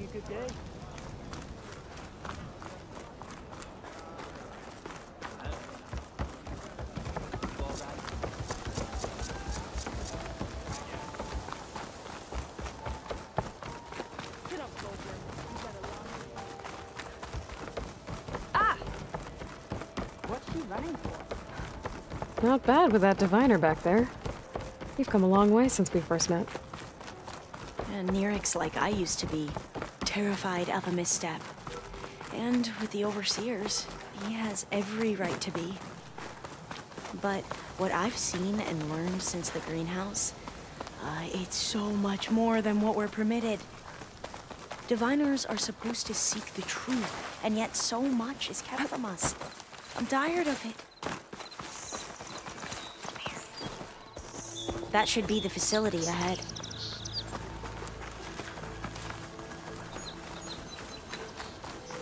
a good day. Not bad with that diviner back there. You've come a long way since we first met. And Nirik's like I used to be, terrified of a misstep. And with the overseers, he has every right to be. But what I've seen and learned since the greenhouse, it's so much more than what we're permitted. Diviners are supposed to seek the truth, and yet so much is kept from us. I'm tired of it. That should be the facility ahead.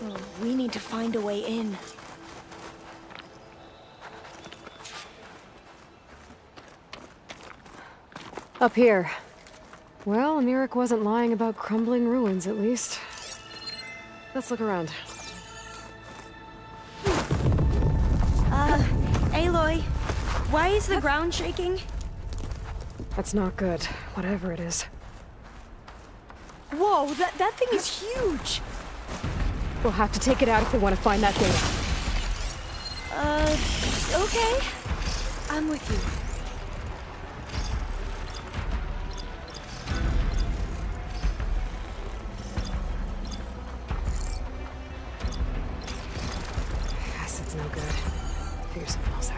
Oh, we need to find a way in. Up here. Well, Nirik wasn't lying about crumbling ruins, at least. Let's look around. Aloy, why is the ground shaking? That's not good, whatever it is. Whoa, that thing is huge! We'll have to take it out if we want to find that thing. Okay. I'm with you. Acid's no good. Figure something else out.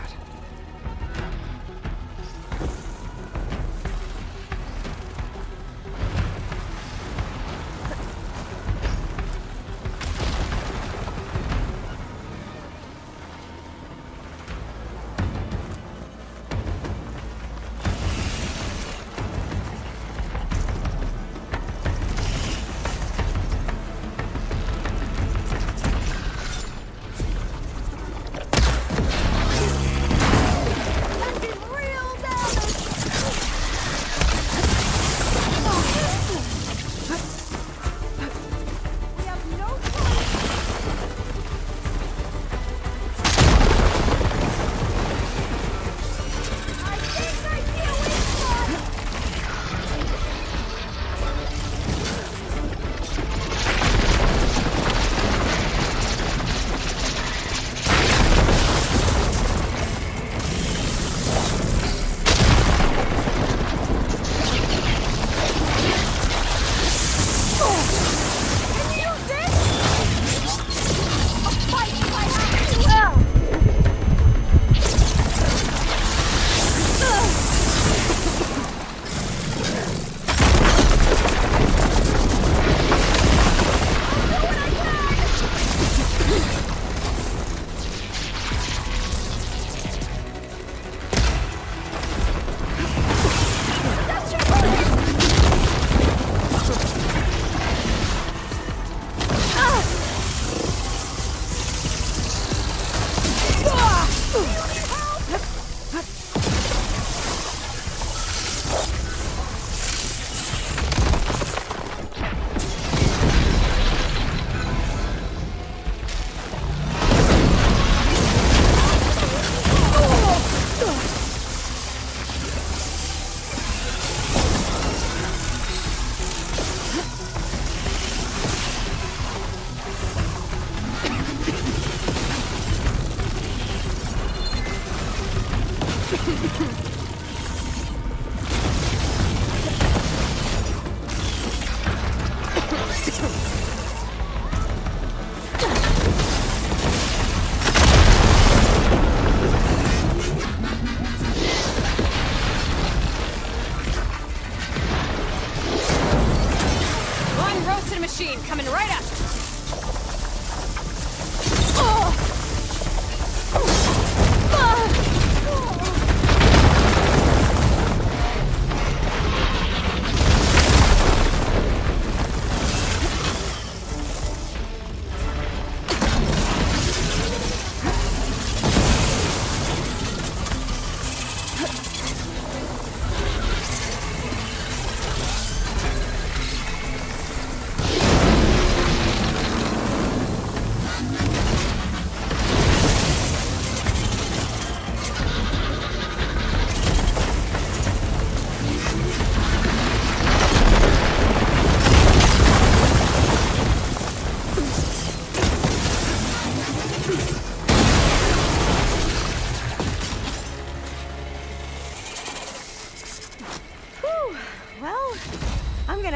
Machine coming right up.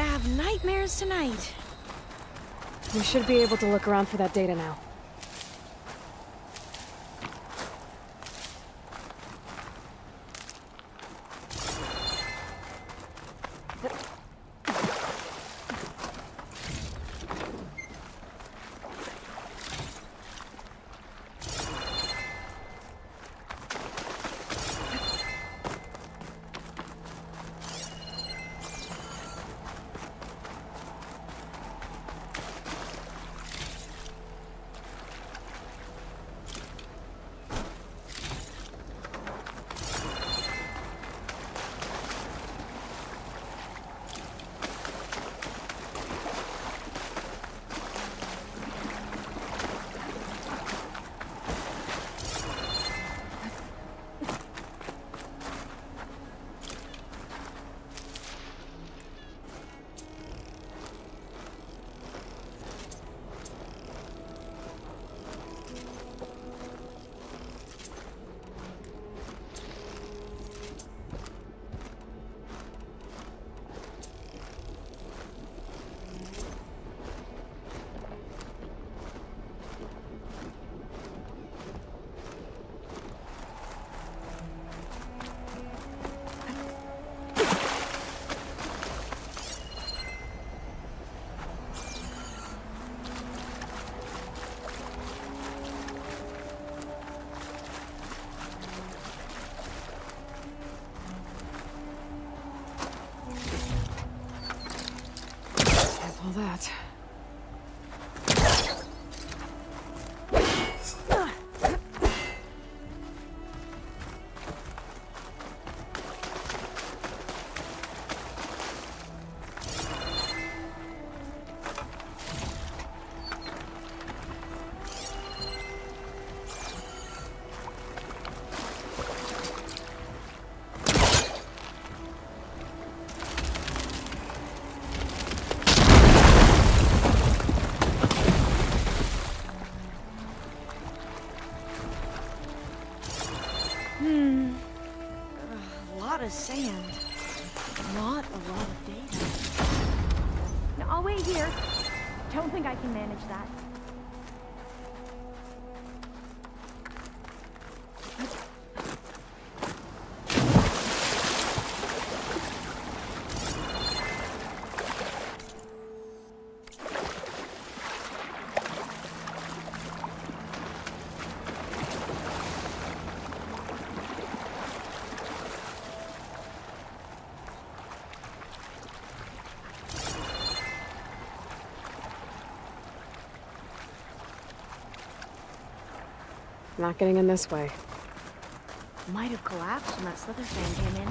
have nightmares tonight. We should be able to look around for that data now. All that. A lot of sand. Not a lot of data. Now, I'll wait here. Don't think I can manage that. Not getting in this way. Might have collapsed when that slither fan came in.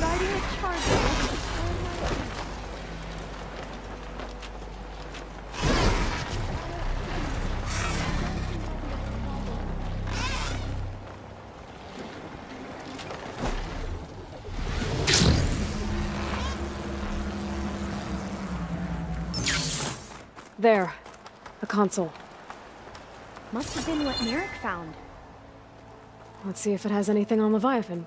Riding a charger. There. A console. Must have been what Neric found. Let's see if it has anything on Leviathan.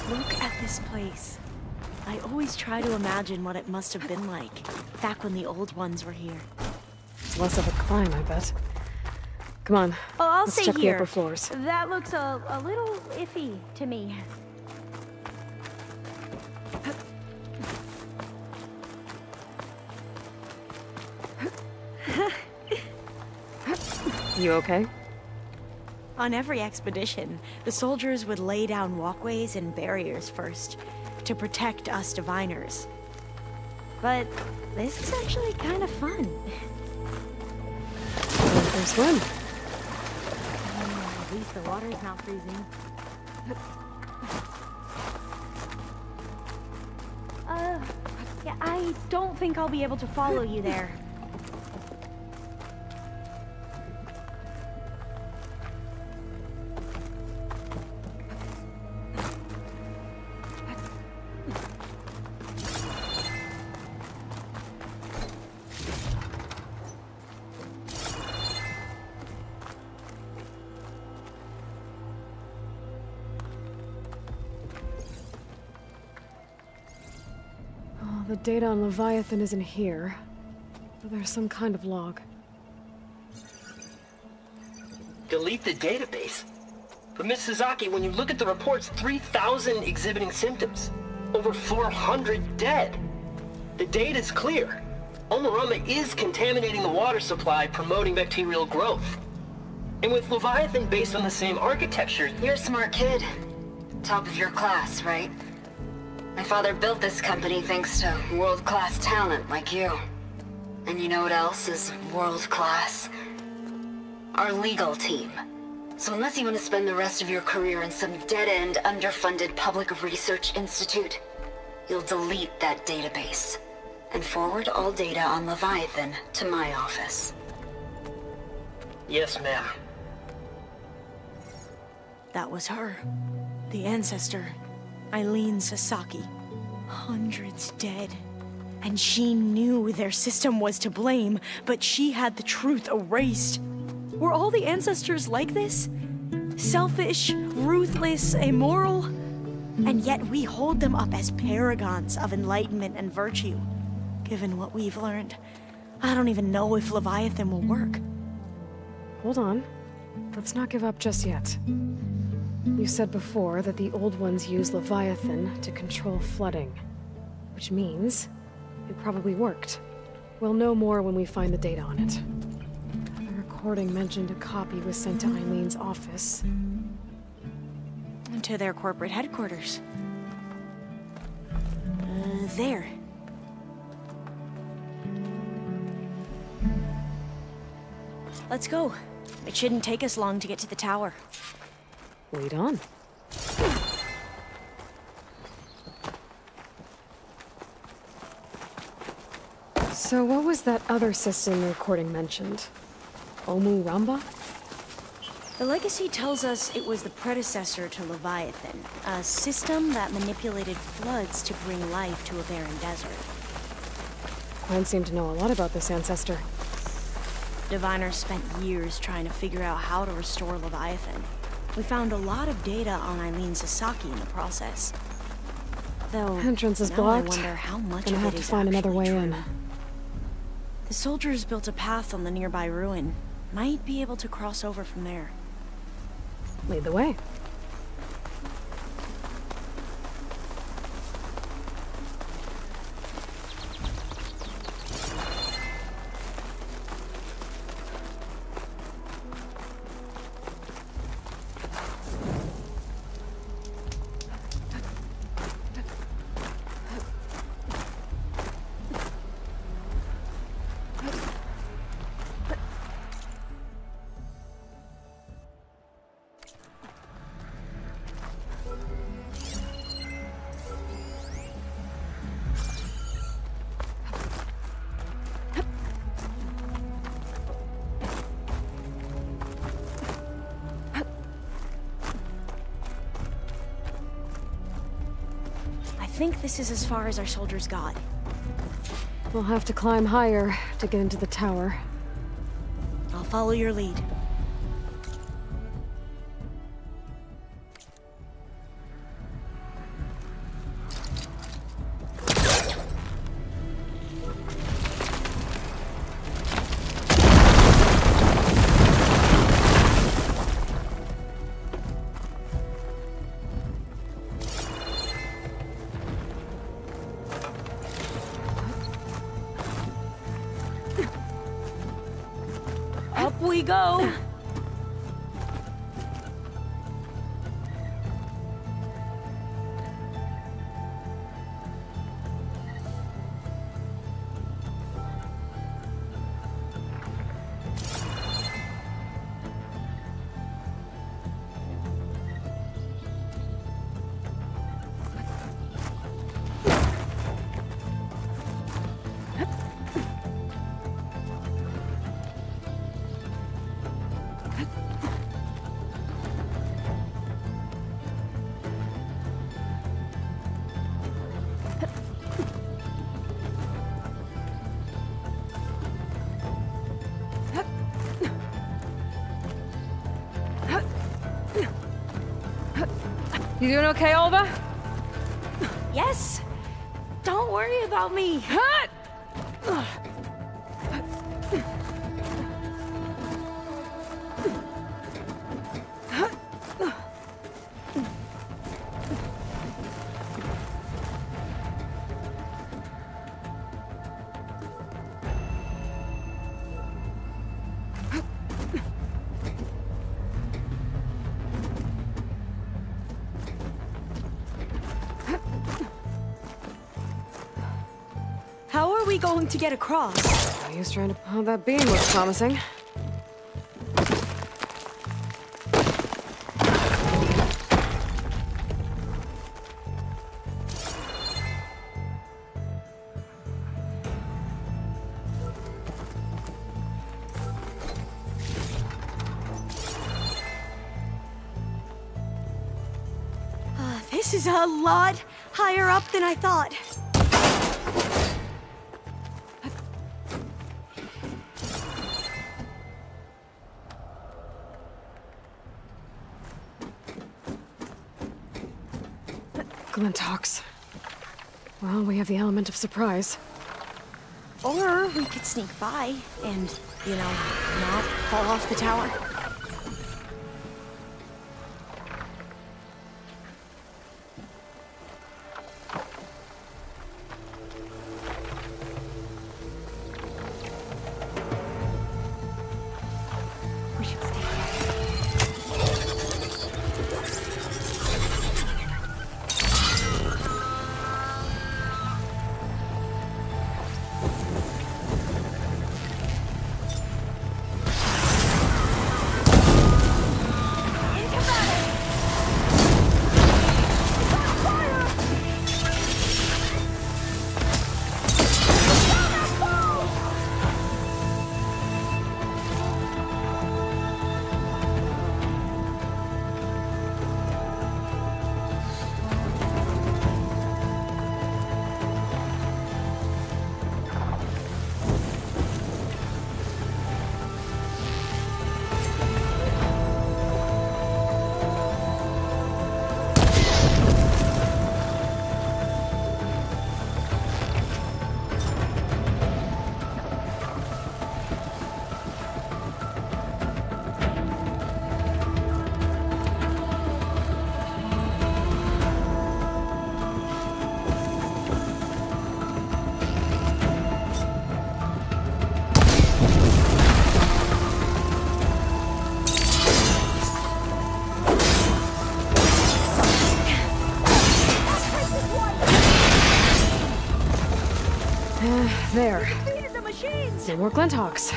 Look at this place. I always try to imagine what it must have been like back when the old ones were here. It's less of a climb, I bet. Come on. Oh, I'll let's stay check here. the upper floors. That looks a little iffy to me. You okay? On every expedition, the soldiers would lay down walkways and barriers first to protect us diviners. But this is actually kind of fun. Going for a swim. At least the water's not freezing. Yeah, I don't think I'll be able to follow you there. The data on Leviathan isn't here, but there's some kind of log. Delete the database? But Miss Sasaki, when you look at the reports, 3,000 exhibiting symptoms. Over 400 dead. The data's clear. Omarama is contaminating the water supply, promoting bacterial growth. And with Leviathan based on the same architecture... You're a smart kid. Top of your class, right? My father built this company thanks to world-class talent like you. And you know what else is world-class? Our legal team. So unless you want to spend the rest of your career in some dead-end, underfunded public research institute, you'll delete that database and forward all data on Leviathan to my office. Yes, ma'am. That was her. The ancestor. Eileen Sasaki. Hundreds dead. And she knew their system was to blame, but she had the truth erased. Were all the ancestors like this? Selfish, ruthless, immoral? And yet we hold them up as paragons of enlightenment and virtue. Given what we've learned, I don't even know if Leviathan will work. Hold on. Let's not give up just yet. You said before that the old ones use Leviathan to control flooding. Which means it probably worked. We'll know more when we find the data on it. The recording mentioned a copy was sent to Eileen's office. To their corporate headquarters. There. Let's go. It shouldn't take us long to get to the tower. Lead on. So what was that other system the recording mentioned? Omu Ramba? The legacy tells us it was the predecessor to Leviathan, a system that manipulated floods to bring life to a barren desert. Gwen seemed to know a lot about this ancestor. Diviners spent years trying to figure out how to restore Leviathan. We found a lot of data on Eileen Sasaki in the process. Though, Entrance is now blocked. I wonder how much Gonna of have it to is find another actually way true. in. The soldiers built a path on the nearby ruin. Might be able to cross over from there. Lead the way. I think this is as far as our soldiers got. We'll have to climb higher to get into the tower. I'll follow your lead. Up we go! You doing okay, Alva? Yes. Don't worry about me. How are we going to get across? He was trying to... Oh, that beam looks promising. This is a lot higher up than I thought. Glintox. Well, we have the element of surprise. Or we could sneak by and, you know, not fall off the tower. We should stay here. There. Defeated the machines! No more Glintox.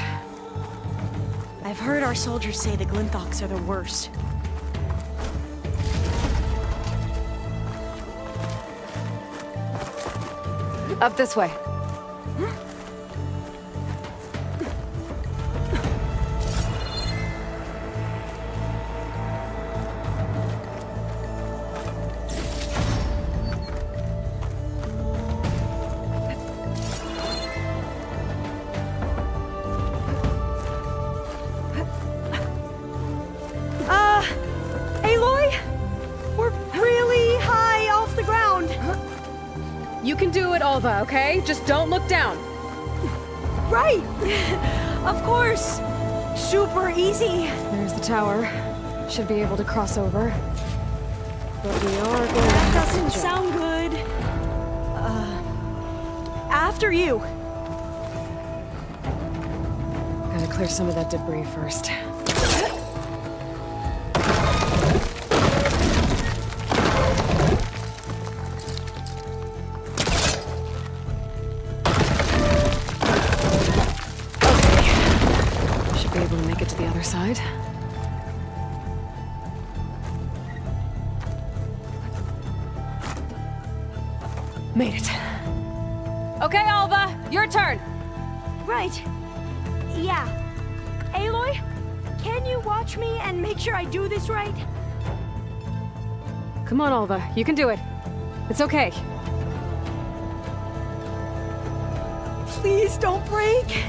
I've heard our soldiers say the Glinthox are the worst. Up this way. Aloy? We're really high off the ground. You can do it, Alva, okay? Just don't look down. Right! Of course! Super easy! There's the tower. Should be able to cross over. But we are going to That have to doesn't jump. sound good. After you! Gotta clear some of that debris first. Okay. Should be able to make it to the other side. Made it. Okay, Alva, your turn. Right. Yeah. Aloy, can you watch me and make sure I do this right? Come on, Alva, you can do it. It's okay. Please don't break.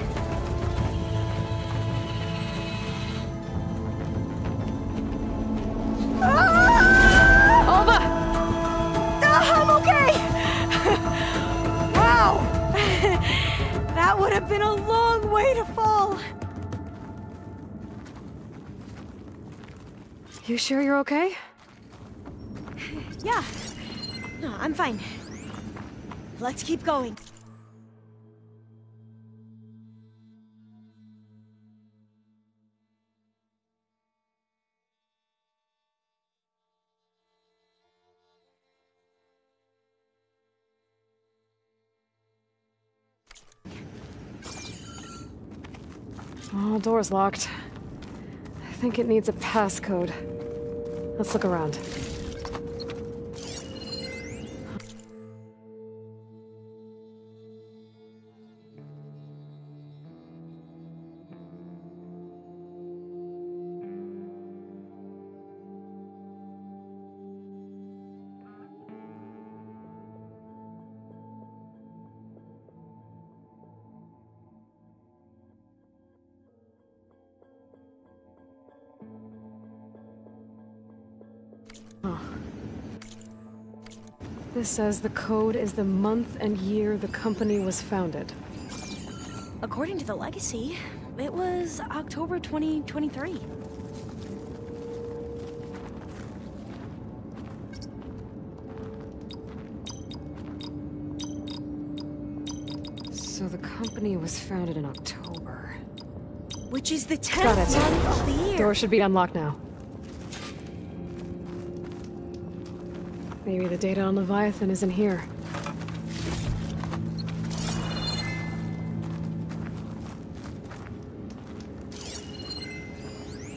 have been a long way to fall. You sure you're okay? Yeah. No, I'm fine. Let's keep going. Oh, door's locked. I think it needs a passcode. Let's look around. This says the code is the month and year the company was founded. According to the legacy, it was October 2023. So the company was founded in October. Which is the 10th Got it. month of the year. Door should be unlocked now. Maybe the data on Leviathan isn't here.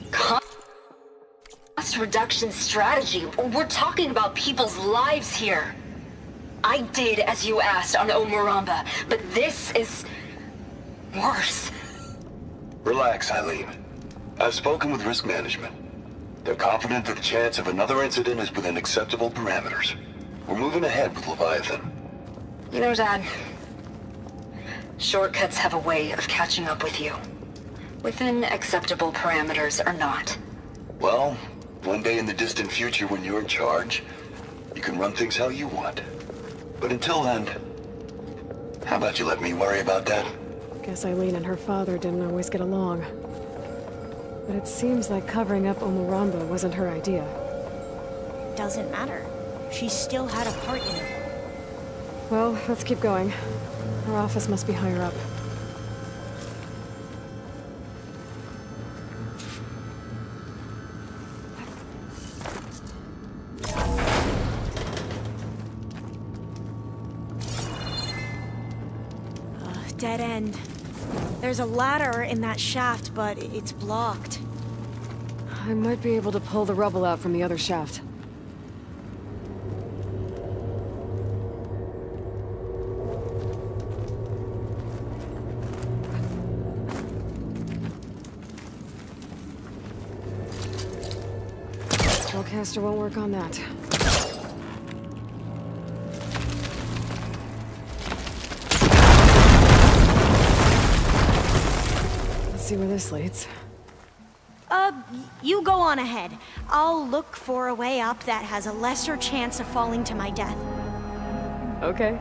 Cost reduction strategy. We're talking about people's lives here. I did as you asked on Omuramba, but this is worse. Relax, Eileen. I've spoken with risk management. They're confident that the chance of another incident is within acceptable parameters. We're moving ahead with Leviathan. You know, Dad, shortcuts have a way of catching up with you. Within acceptable parameters or not. Well, one day in the distant future when you're in charge, you can run things how you want. But until then, how about you let me worry about that? Guess Eileen and her father didn't always get along. But it seems like covering up Omuramba wasn't her idea. Doesn't matter. She still had a part in it. Well, let's keep going. Her office must be higher up. Dead end. There's a ladder in that shaft, but it's blocked. I might be able to pull the rubble out from the other shaft. Spellcaster won't work on that. Let's see where this leads. You go on ahead. I'll look for a way up that has a lesser chance of falling to my death. Okay.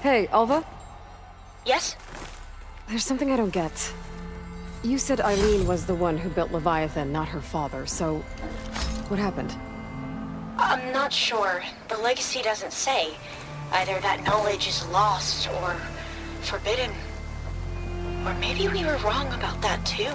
Hey, Alva? Yes? There's something I don't get. You said Eileen was the one who built Leviathan, not her father, so... what happened? I'm not sure. The legacy doesn't say. Either that knowledge is lost or forbidden. Or maybe we were wrong about that too.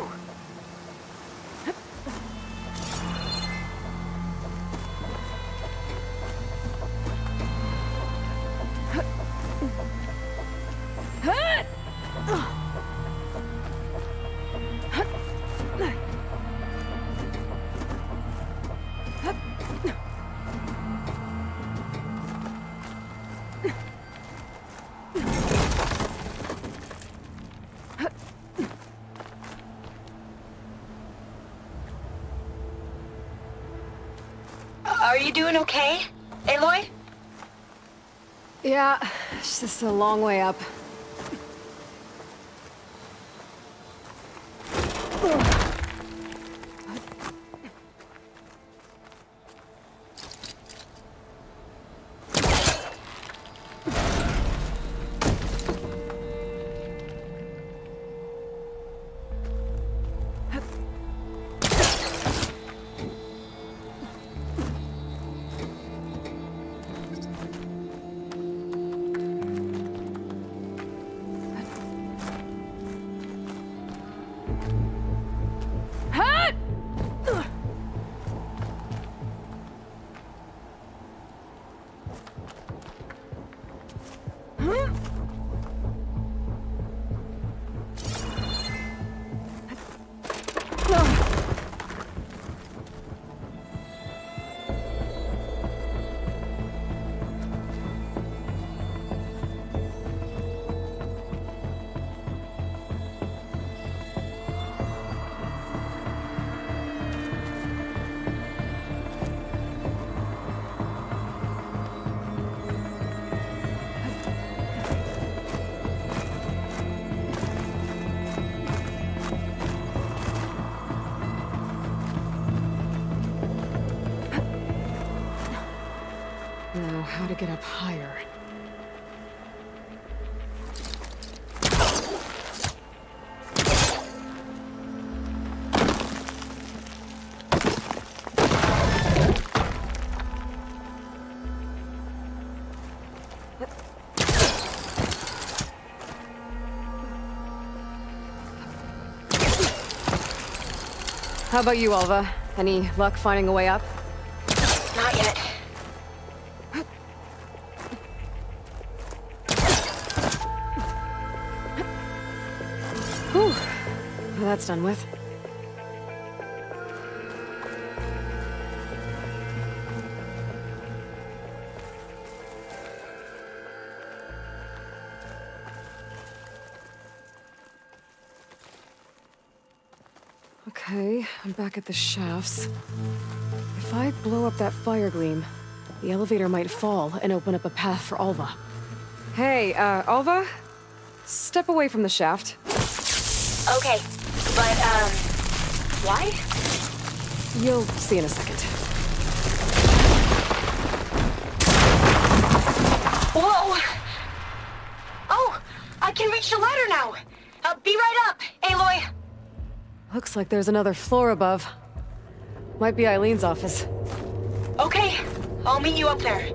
Are you doing okay, Aloy? Yeah, it's just a long way up. Now, how to get up higher? How about you, Alva? Any luck finding a way up? Not yet. Whew. Well, that's done with. Okay, I'm back at the shafts. If I blow up that fire gleam, the elevator might fall and open up a path for Alva. Hey, Alva? Step away from the shaft. Okay, but, why? You'll see in a second. Whoa! Oh, I can reach the ladder now! Be right up, Aloy! Looks like there's another floor above. Might be Eileen's office. Okay, I'll meet you up there.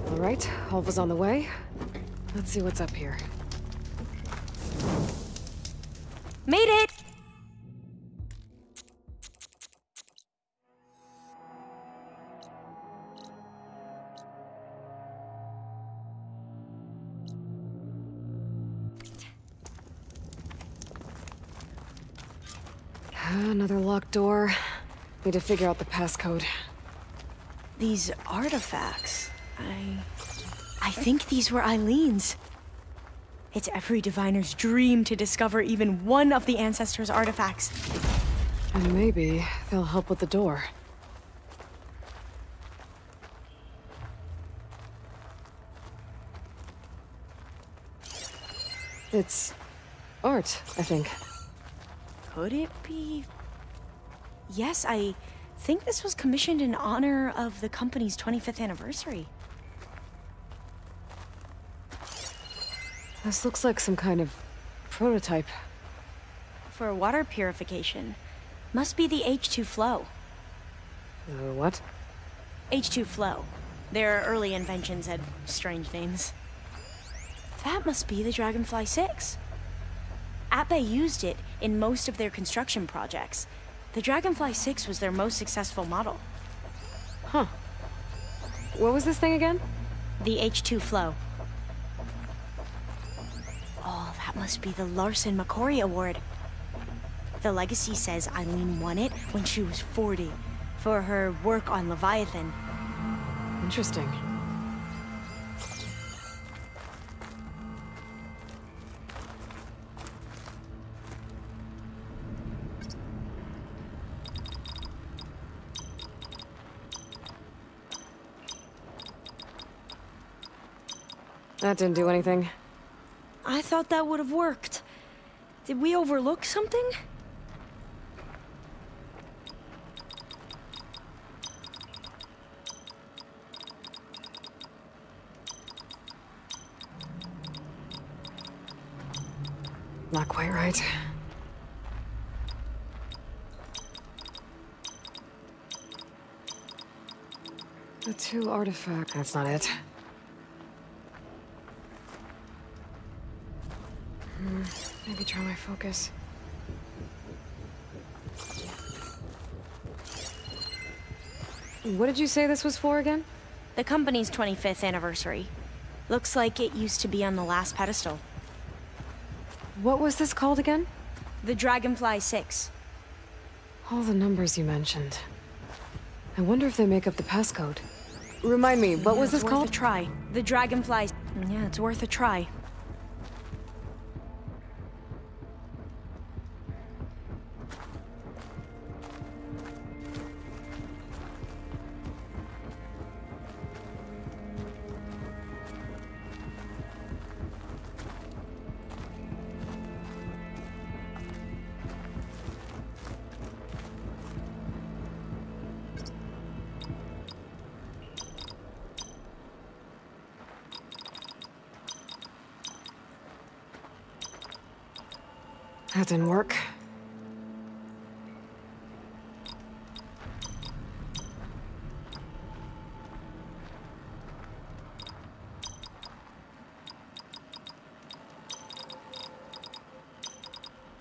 All right, Alva's on the way. Let's see what's up here. Made it! Another locked door. Need to figure out the passcode. These artifacts... I think these were Eileen's. It's every diviner's dream to discover even one of the ancestors' artifacts. And maybe they'll help with the door. It's art, I think. Could it be? Yes, I think this was commissioned in honor of the company's 25th anniversary. This looks like some kind of prototype. For water purification. Must be the H2 flow. What? H2 flow. Their early inventions had strange names. That must be the Dragonfly 6. Atbay used it in most of their construction projects. The Dragonfly 6 was their most successful model. Huh. What was this thing again? The H2 flow. Oh, that must be the Larson McCory Award. The legacy says Eileen won it when she was 40 for her work on Leviathan. Interesting. That didn't do anything. I thought that would have worked. Did we overlook something? Not quite right. The two artifacts. That's not it. Maybe try my focus. What did you say this was for again? The company's 25th anniversary. Looks like it used to be on the last pedestal. What was this called again? The Dragonfly 6. All the numbers you mentioned. I wonder if they make up the passcode. Remind me, what was this called? It's worth a try. The Dragonfly... Yeah, it's worth a try. That didn't work.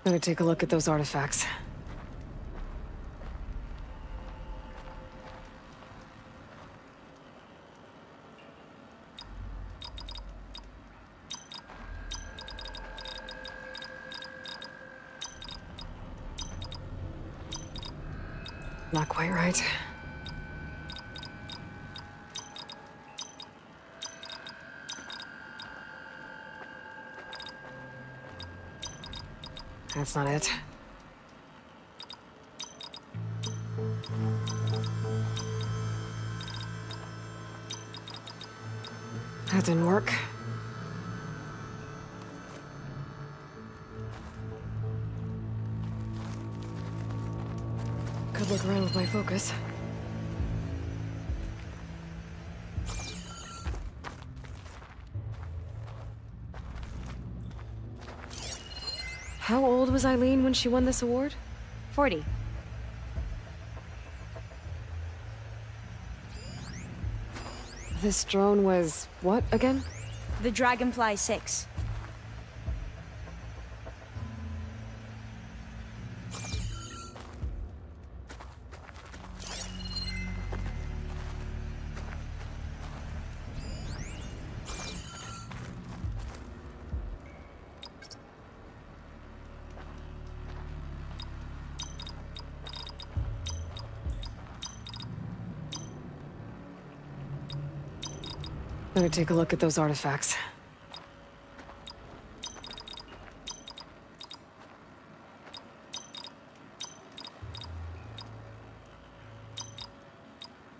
Better take a look at those artifacts. Not quite right. That's not it. That didn't work. Could look around with my focus. How old was Eileen when she won this award? 40. This drone was what again? The Dragonfly 6. Better take a look at those artifacts.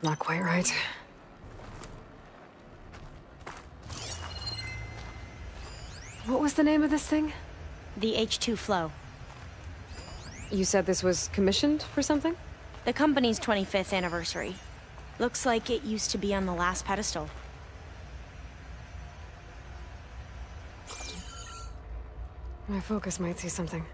Not quite right. What was the name of this thing? The H2 Flow. You said this was commissioned for something? The company's 25th anniversary. Looks like it used to be on the last pedestal. My focus might see something.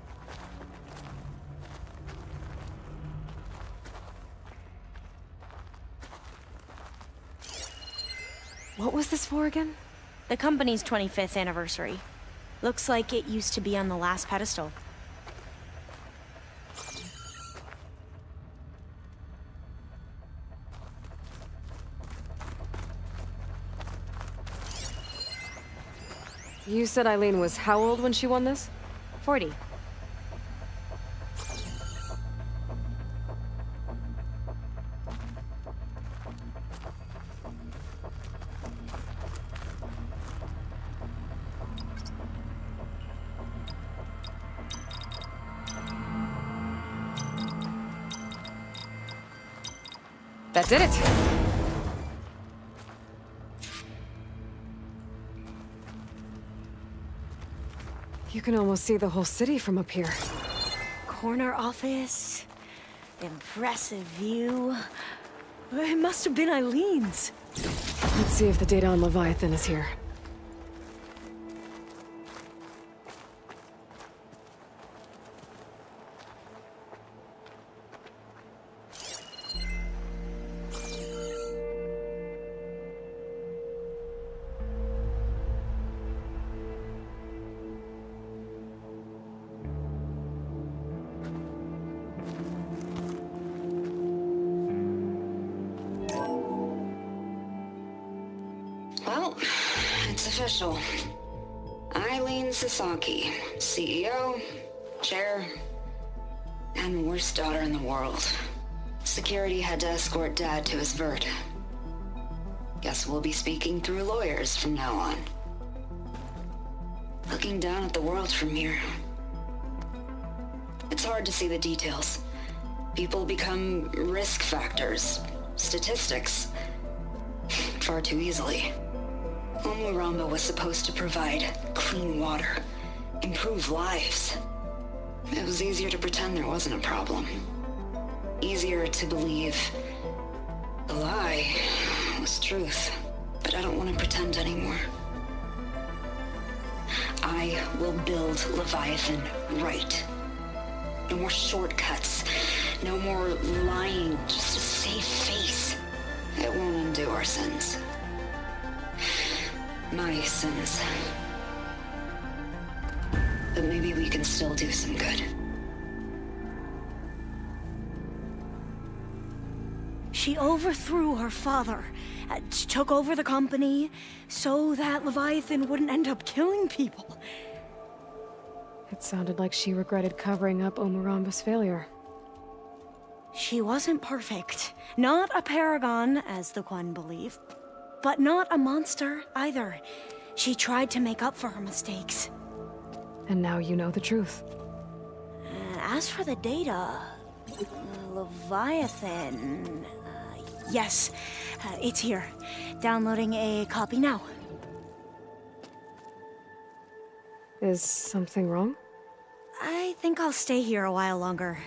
What was this for again? The company's 25th anniversary. Looks like it used to be on the last pedestal. You said Eileen was how old when she won this? 40. That did it! You can almost see the whole city from up here. Corner office. Impressive view. It must have been Eileen's. Let's see if the data on Leviathan is here. Well, it's official. Eileen Sasaki, CEO, chair, and worst daughter in the world. Security had to escort Dad to his vert. Guess we'll be speaking through lawyers from now on. Looking down at the world from here. It's hard to see the details. People become risk factors, statistics, far too easily. Omuramba was supposed to provide clean water, improve lives. It was easier to pretend there wasn't a problem. Easier to believe the lie was truth. But I don't want to pretend anymore. I will build Leviathan right. No more shortcuts. No more lying just to save face. It won't undo our sins. My sins. But maybe we can still do some good. She overthrew her father, took over the company, so that Leviathan wouldn't end up killing people. It sounded like she regretted covering up Omuramba's failure. She wasn't perfect. Not a paragon, as the Quan believe. But not a monster, either. She tried to make up for her mistakes. And now you know the truth. As for the data... Leviathan... yes, it's here. Downloading a copy now. Is something wrong? I think I'll stay here a while longer.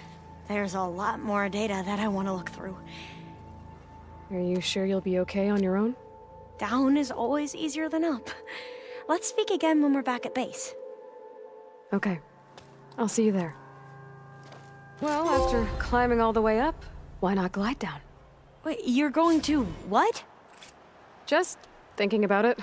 There's a lot more data that I want to look through. Are you sure you'll be okay on your own? Down is always easier than up. Let's speak again when we're back at base. Okay. I'll see you there. Well, after climbing all the way up, why not glide down? Wait, you're going to what? Just thinking about it.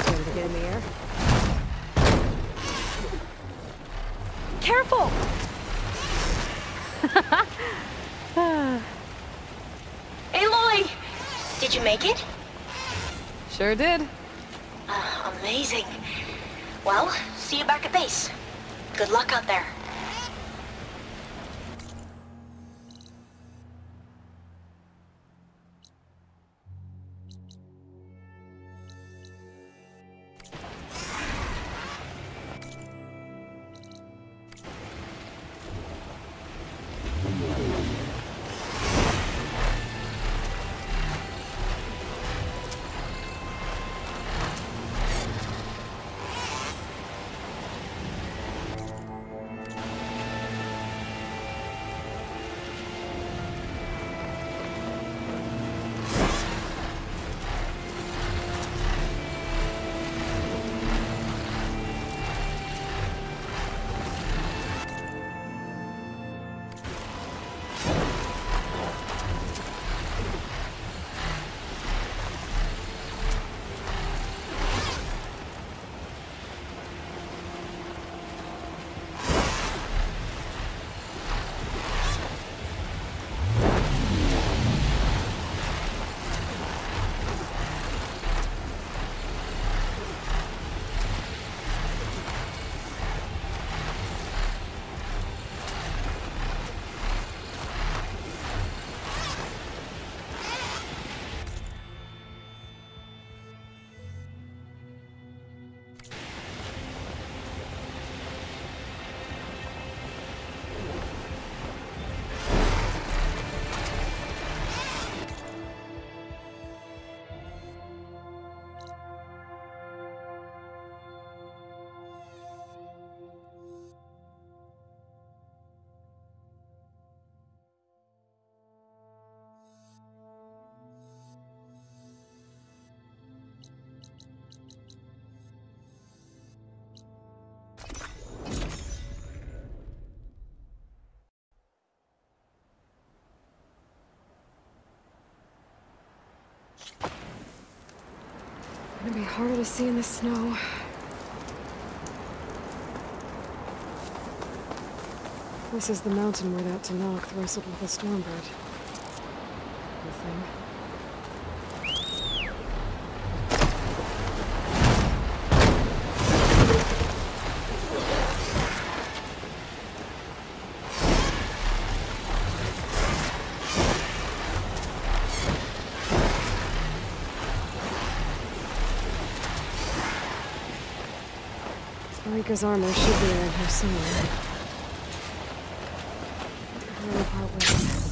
Going to get in the air? Careful! Aloy! Did you make it? Sure did. Amazing. Well, see you back at base. Good luck out there. gonna be harder to see in the snow. This is the mountain where that Tanakh wrestled with a stormbird. Good thing. Rika's armor should be around here somewhere. Really part ways.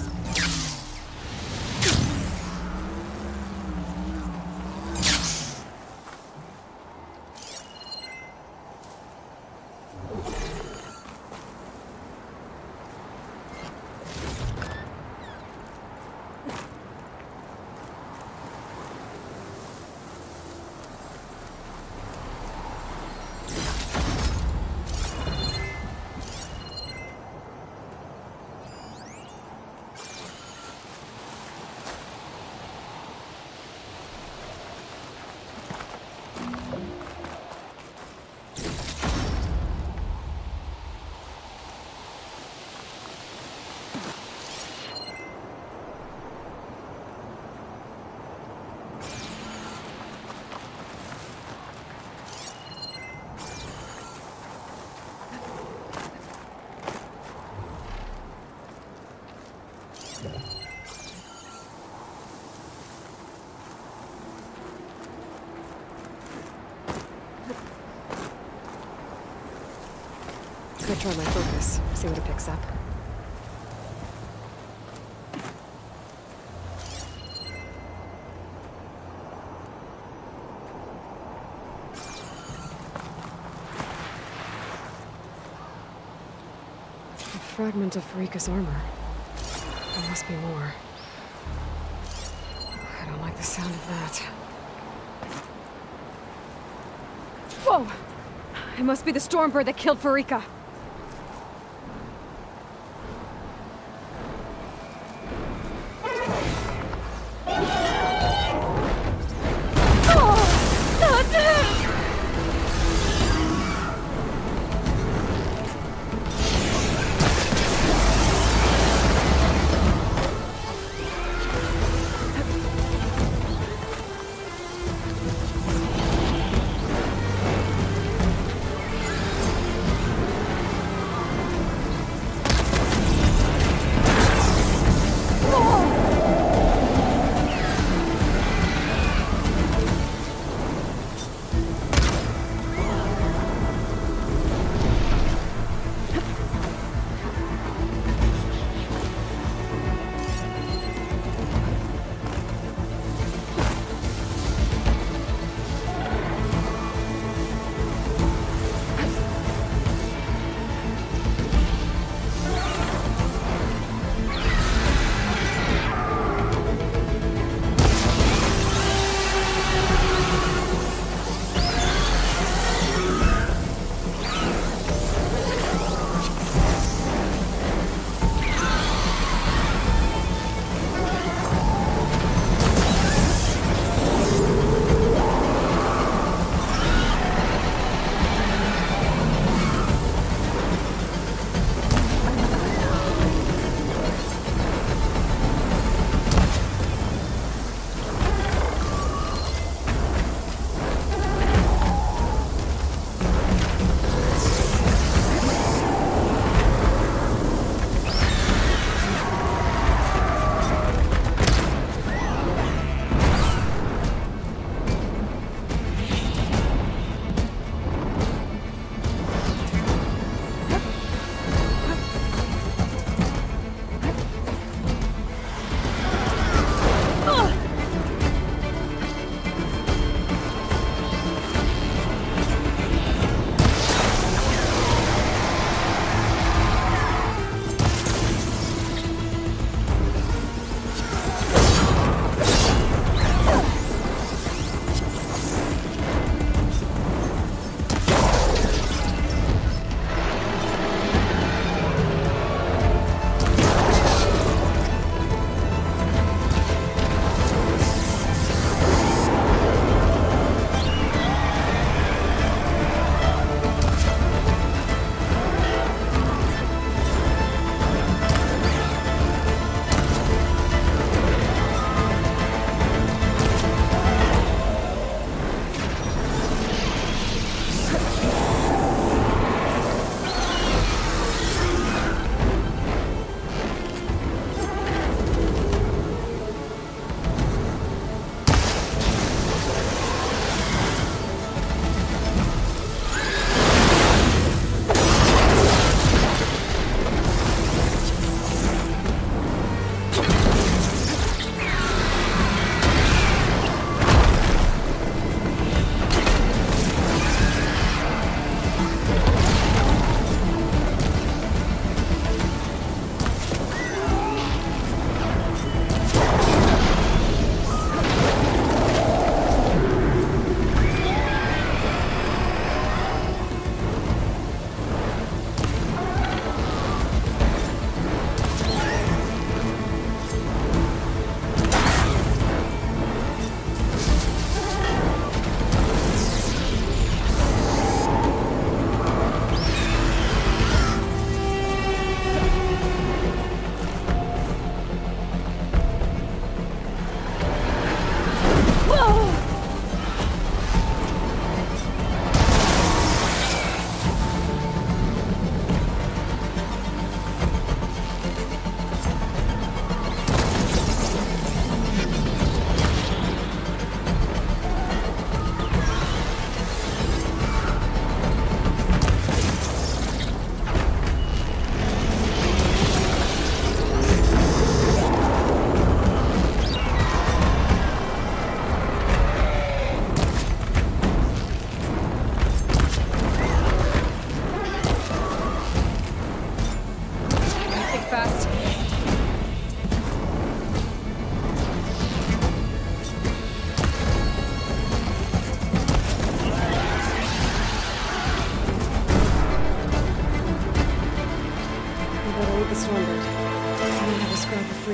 Could try my focus, see what it picks up. A fragment of Rika's armor. There must be more. I don't like the sound of that. Whoa! It must be the stormbird that killed Farika.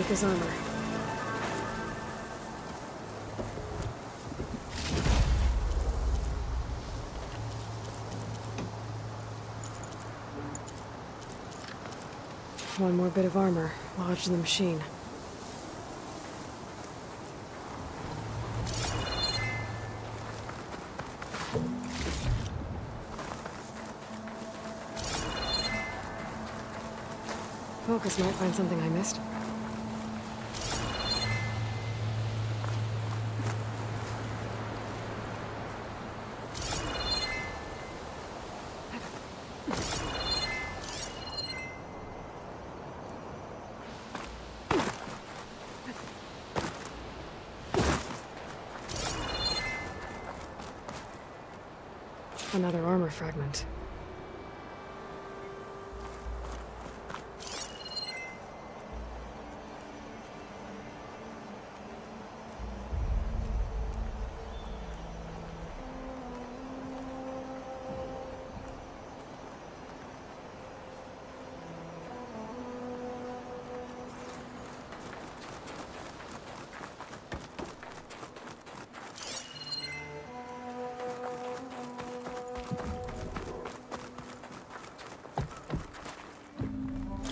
Rika's armor. One more bit of armor lodged in the machine. Focus might find something I missed. Another armor fragment.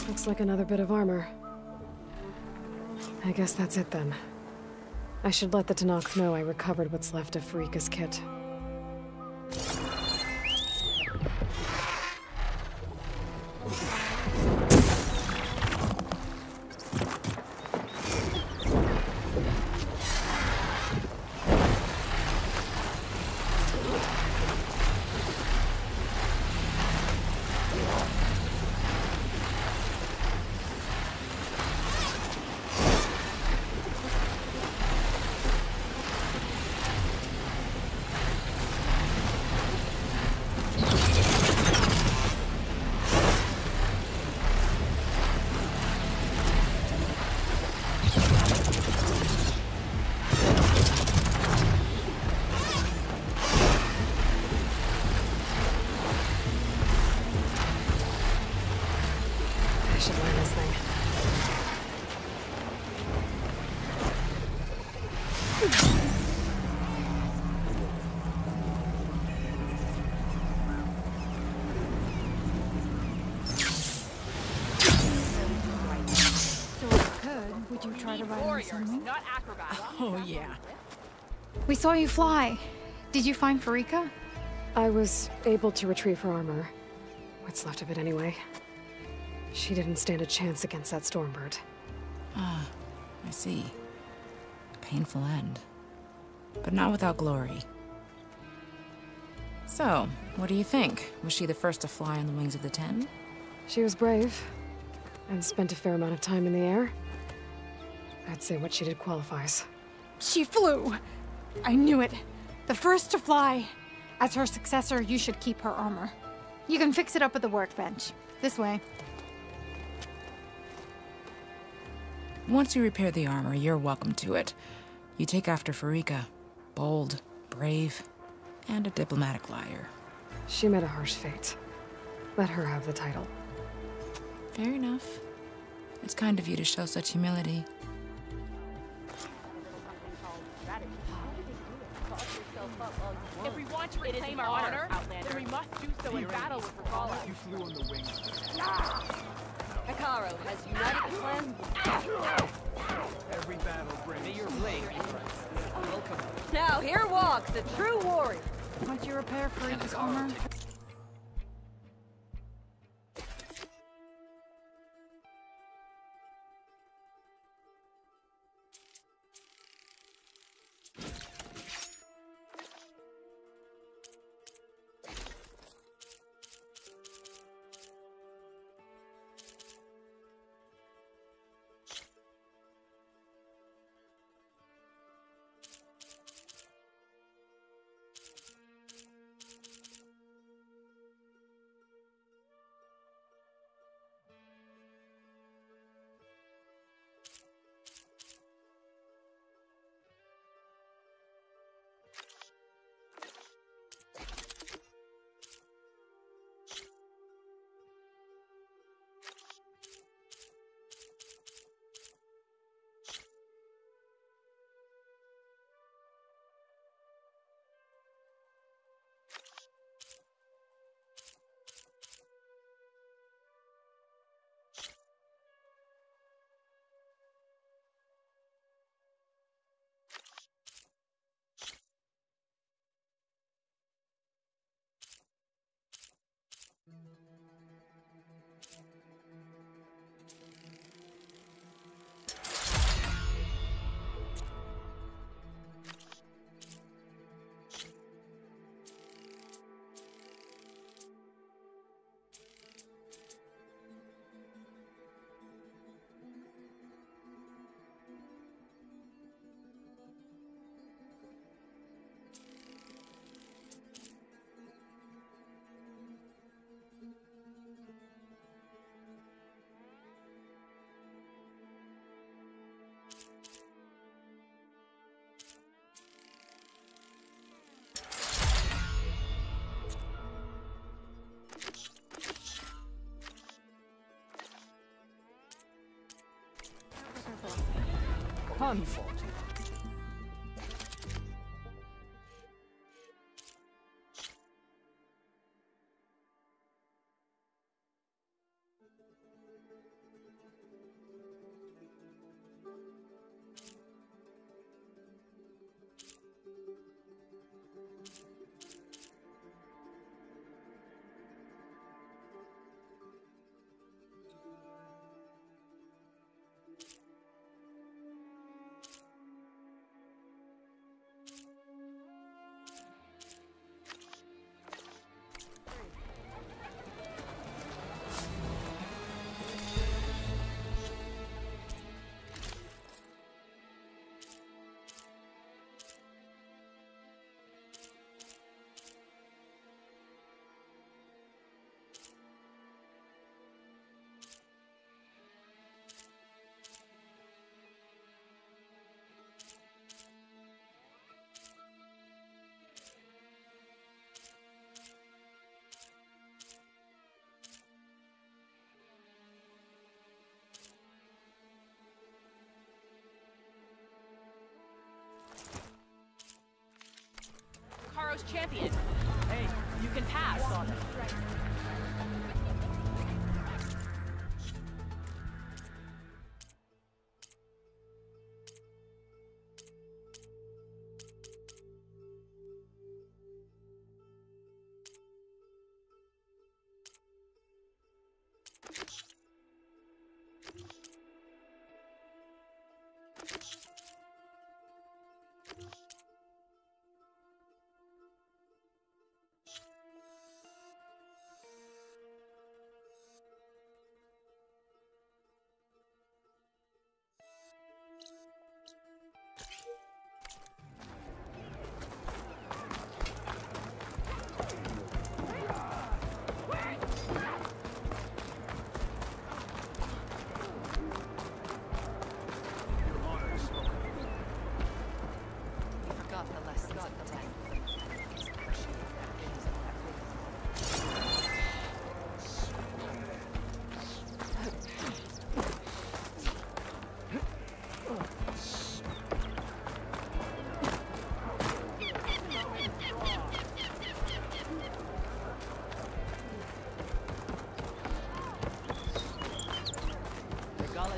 Looks like another bit of armor. I guess that's it then. I should let the Tenakth know I recovered what's left of Farika's kit. I should learn this thing. Would you try to ride on something? Not acrobats. Oh, yeah. We saw you fly. Did you find Farika? I was able to retrieve her armor. What's left of it anyway. She didn't stand a chance against that Stormbird. Ah, I see. A painful end. But not without glory. So, what do you think? Was she the first to fly on the wings of the Ten? She was brave, and spent a fair amount of time in the air. I'd say what she did qualifies. She flew. I knew it. The first to fly. As her successor, you should keep her armor. You can fix it up at the workbench. This way. Once you repair the armor, you're welcome to it. You take after Farika. Bold, brave, and a diplomatic liar. She met a harsh fate. Let her have the title. Fair enough. It's kind of you to show such humility. If we want to reclaim our honor, then we must do so in battle with Revala. You flew on the wings. Hikaru has united the clan. Every battle brings. May your blade welcome. Now here walks the true warrior. Once you repair Farika's armor, unfaulty. Karo's champion. Hey, you can pass.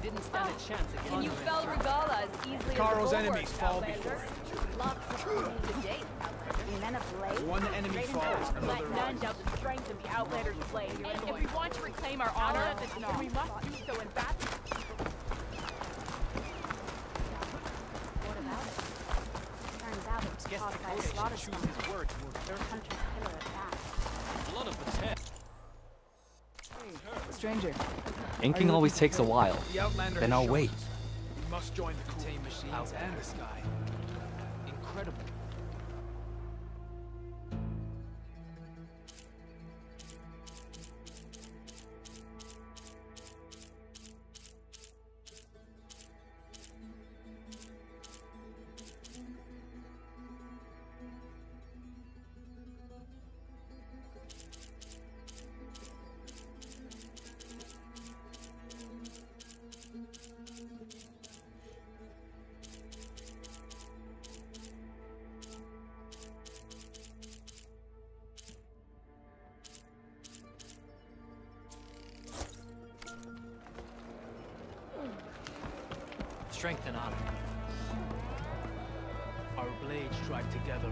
Didn't stand a chance against Can you fell Regala as easily Karo's as the enemies fall before Outlander? him. Lots of training to date, Outlander. And then a blade. One enemy falls, another Let none doubt the strength of the Outlander's blade. And if we want to reclaim our honor, then we must do so in battle. What about it? Turns out it was Guess caused the by a Kodesh slaughter should choose stomach. his words more carefully. Hunter's killer at that. Blood of the ten. Stranger. Inking always takes a while. The Outlander Then has I'll shown wait. us. We must join the contain machines out and the sky. Incredible. Strength and honor. Our blades strike together.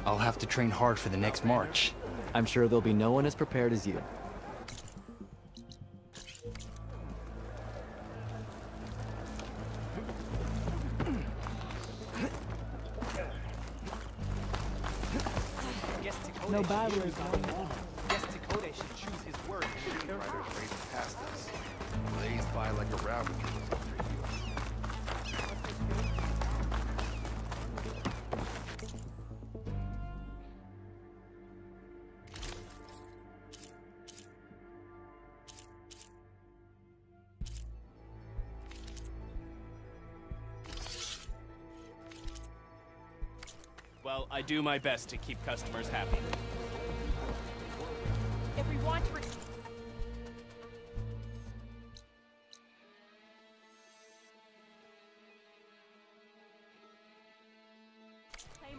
I'll have to train hard for the next march. I'm sure there'll be no one as prepared as you. No bad words, Yes, Kodesh should choose his words. Riders racing past us. Blazed by like a rabbit. Well, I do my best to keep customers happy. If we want to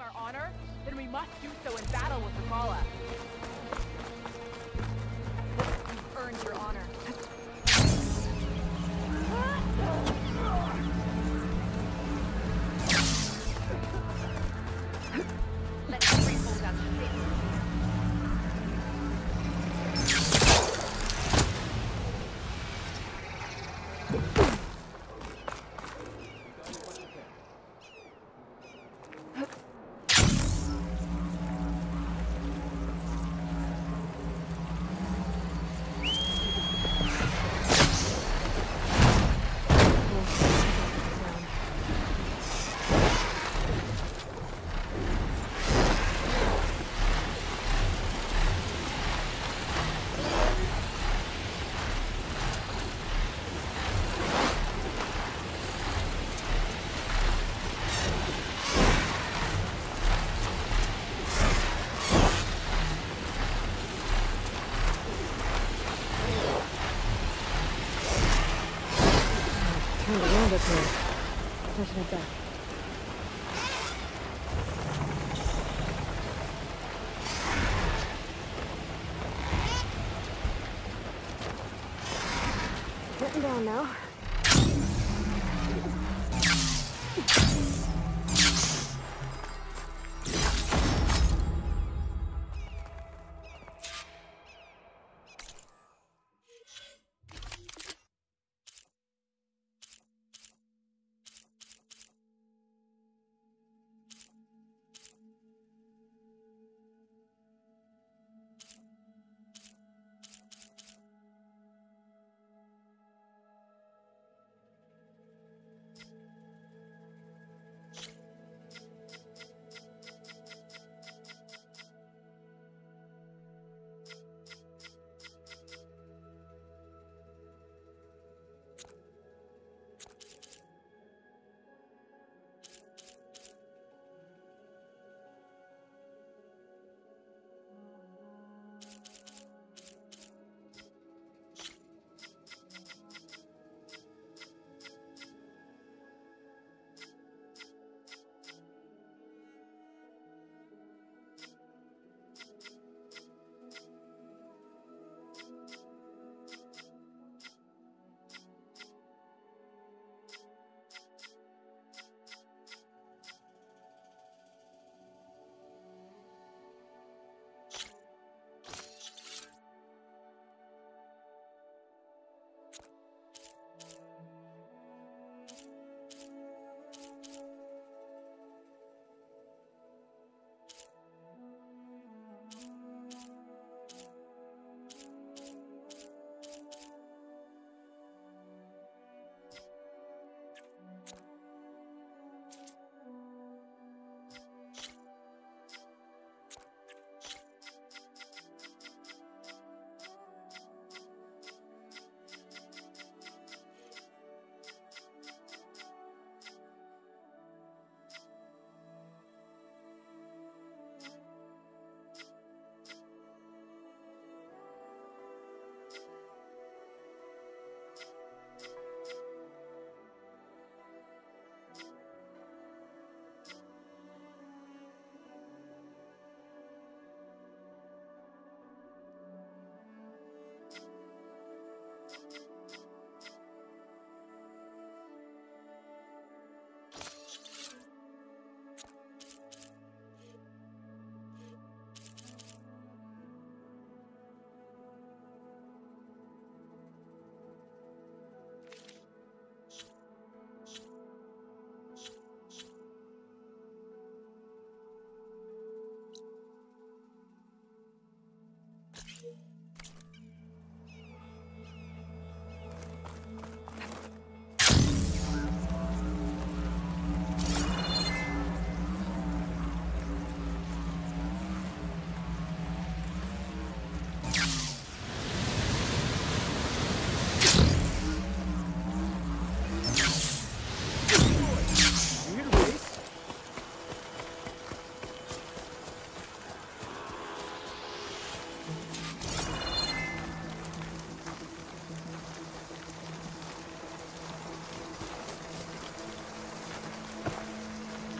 our honor, then we must do so in battle with Regala. You've earned your honor. Let's hold down the face. Turn around up here. Pushing it back. Getting down now.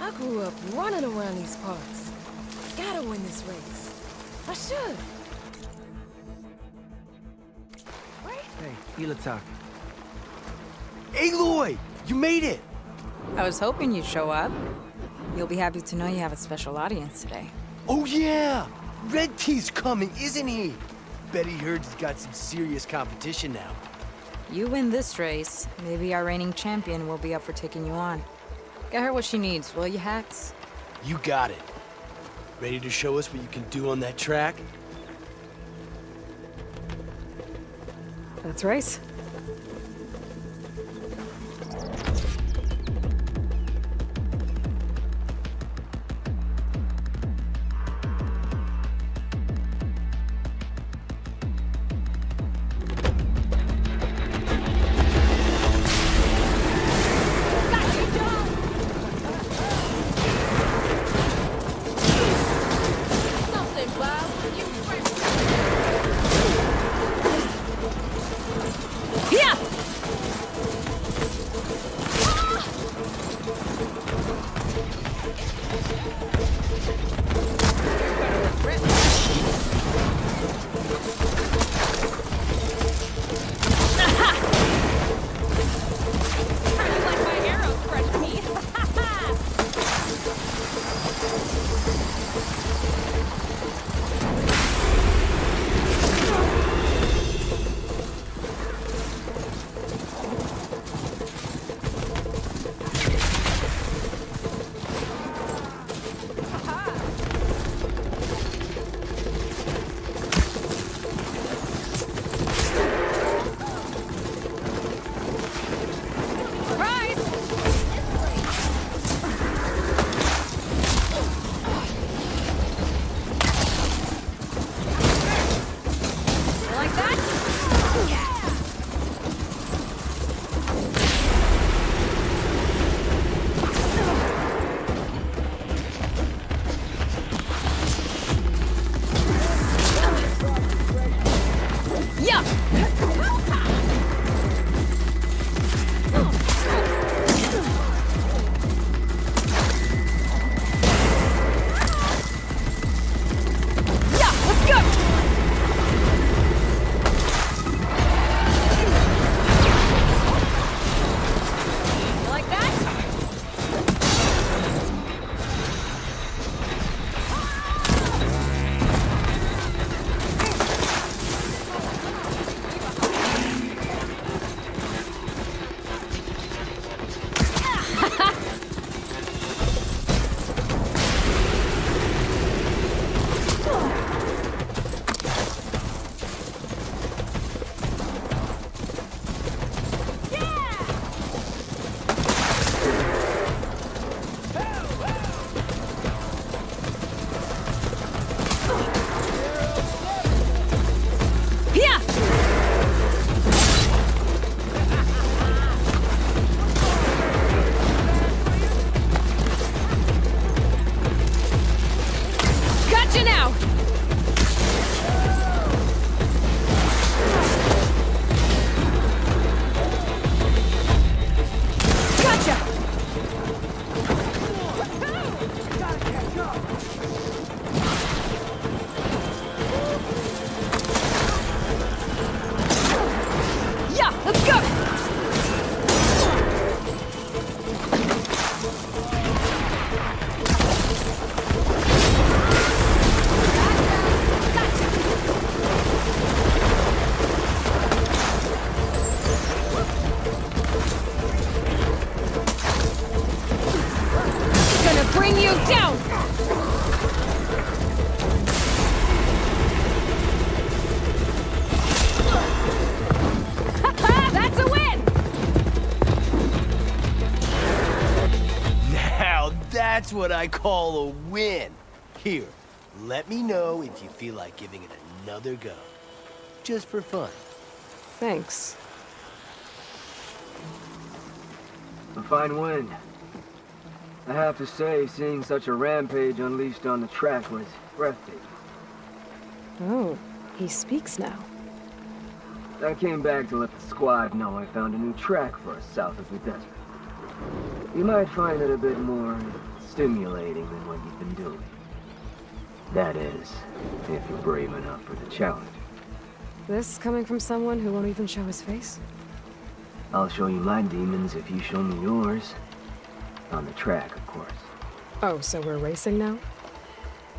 I grew up running around these parts. Gotta win this race. I should. Hey, Ilatak. Aloy! You made it! I was hoping you'd show up. You'll be happy to know you have a special audience today. Oh yeah! Red T's coming, isn't he? Bet he heard he's got some serious competition now. You win this race, maybe our reigning champion will be up for taking you on. Get her what she needs, will you, Hacks? You got it. Ready to show us what you can do on that track? Let's race. That's what I call a win. Here, let me know if you feel like giving it another go. Just for fun. Thanks. A fine win. I have to say, seeing such a rampage unleashed on the track was breathtaking. Oh, he speaks now. I came back to let the squad know I found a new track for us south of the desert. You might find it a bit more stimulating than what you've been doing. That is, if you're brave enough for the challenge. This coming from someone who won't even show his face? I'll show you my demons if you show me yours. On the track, of course. Oh, so we're racing now?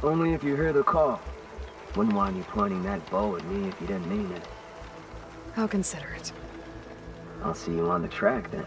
Only if you hear the call. Wouldn't want you pointing that bow at me if you didn't mean it. How considerate. I'll see you on the track then.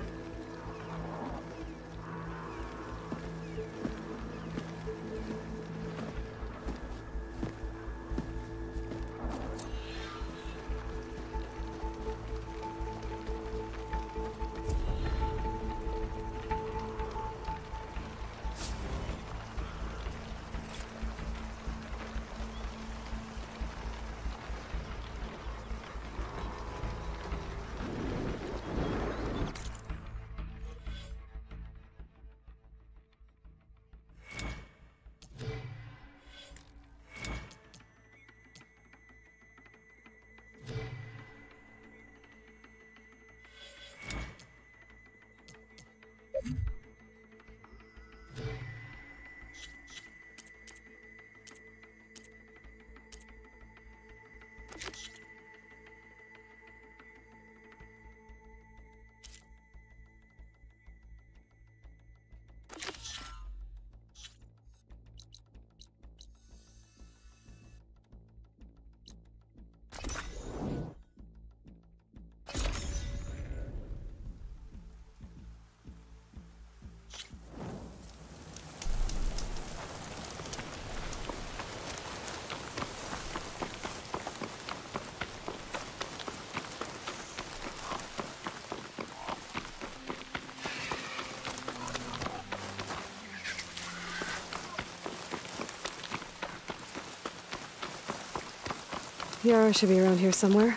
Yara should be around here somewhere.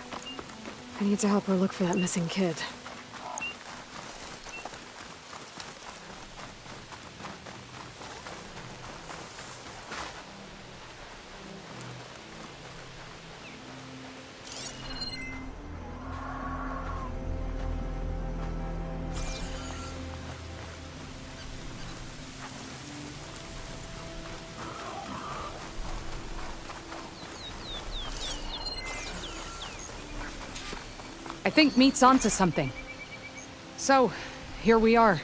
I need to help her look for that missing kid. I think Meat's onto something. So, here we are.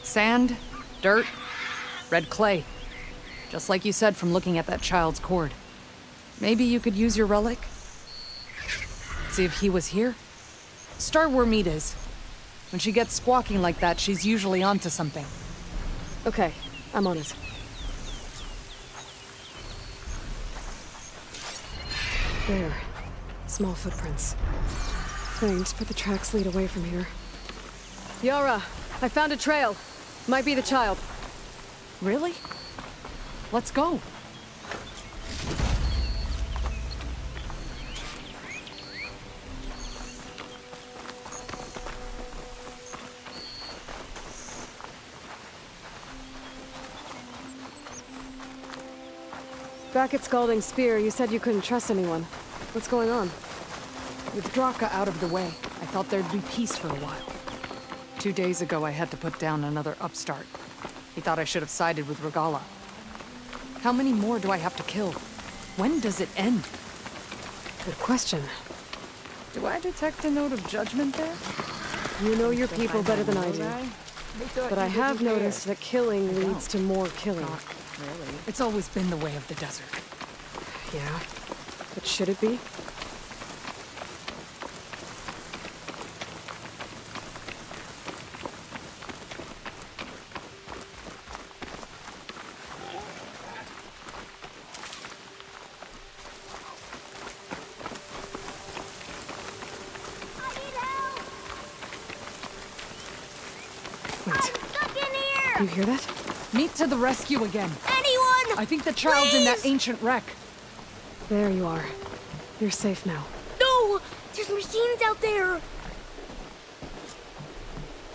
Sand, dirt, red clay. Just like you said from looking at that child's cord. Maybe you could use your relic? See if he was here? Start where Meat is. When she gets squawking like that, she's usually onto something. Okay, I'm on it. There. Small footprints. Strange, but the tracks lead away from here. Yara, I found a trail. Might be the child. Really? Let's go. Back at Scalding Spear, you said you couldn't trust anyone. What's going on? With Draka out of the way, I thought there'd be peace for a while. 2 days ago, I had to put down another upstart. He thought I should have sided with Regala. How many more do I have to kill? When does it end? Good question. Do I detect a note of judgment there? You know your people better than I do. But I have noticed that killing leads to more killing. Really? It's always been the way of the desert. Yeah. But should it be? You hear that? Meat to the rescue again. Anyone! I think the child's in that ancient wreck. There you are. You're safe now. No! There's machines out there!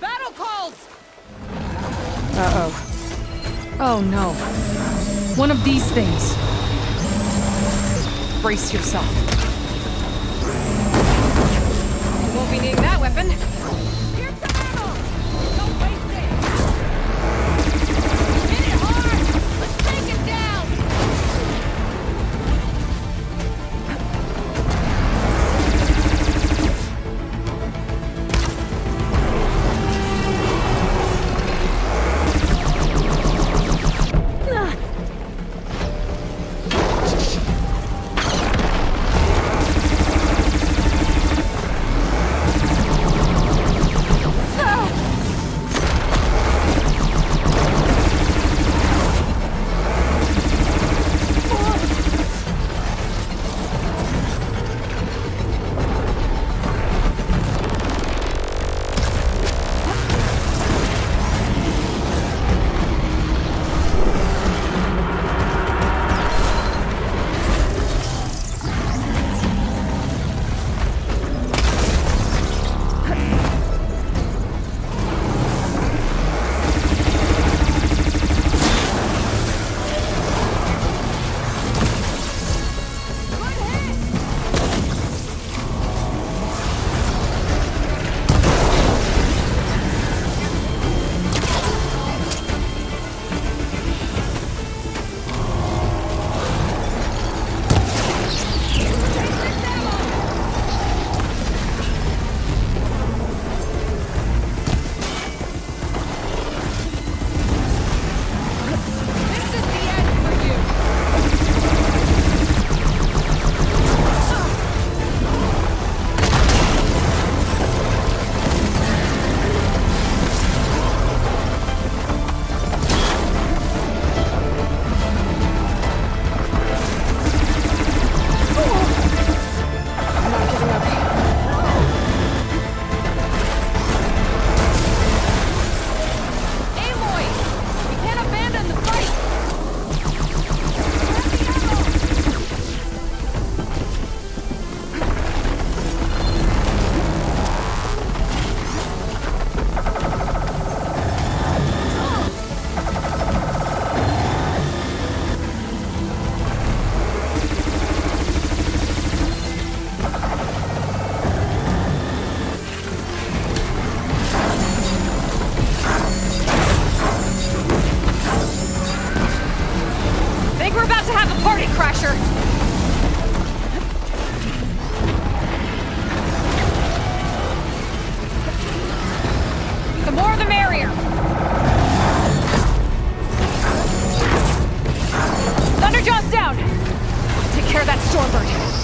Battle calls! Uh-oh. Oh no. One of these things. Brace yourself. You won't be needing that weapon. Hit it Gatecrasher! The more the merrier! Thunderjaw's down! Take care of that Stormbird.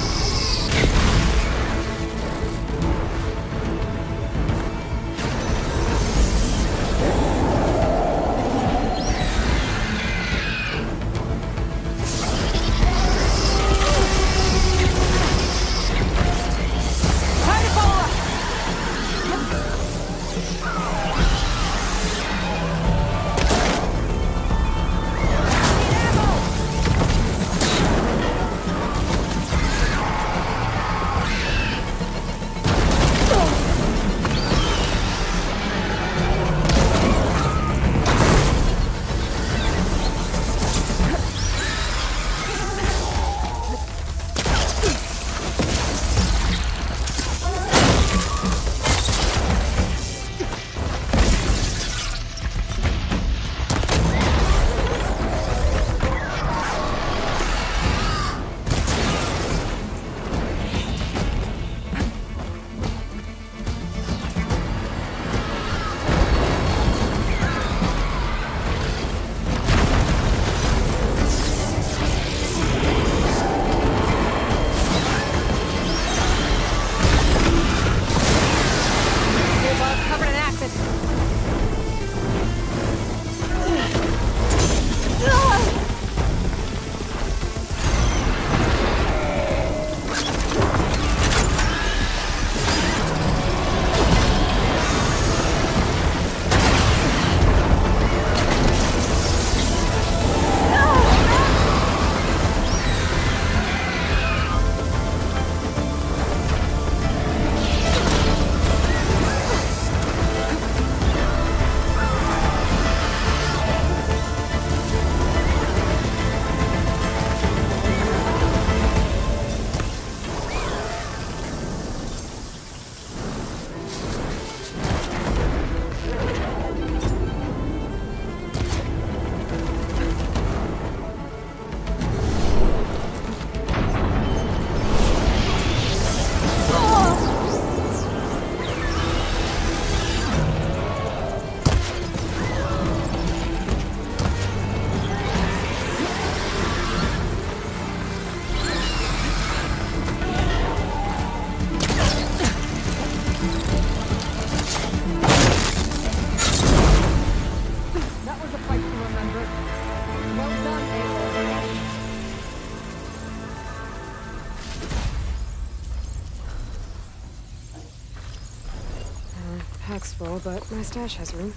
Pack's full, but my stash has room.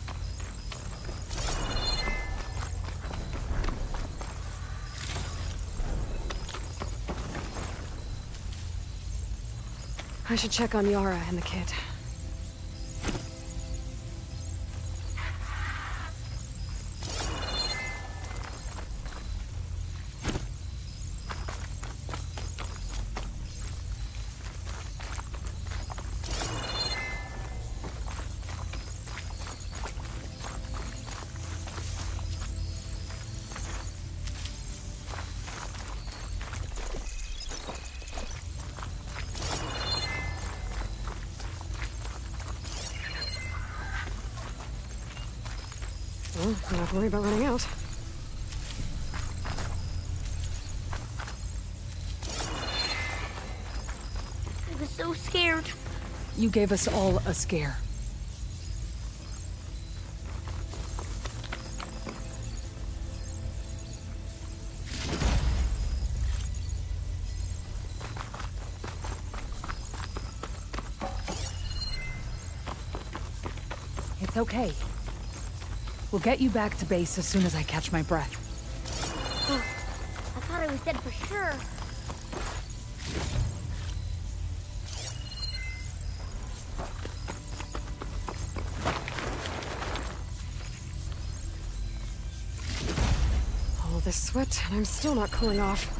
I should check on Yara and the kid. Well, don't have to worry about running out. I was so scared. You gave us all a scare. It's okay. We'll get you back to base as soon as I catch my breath. I thought I was dead for sure. All this sweat, and I'm still not cooling off.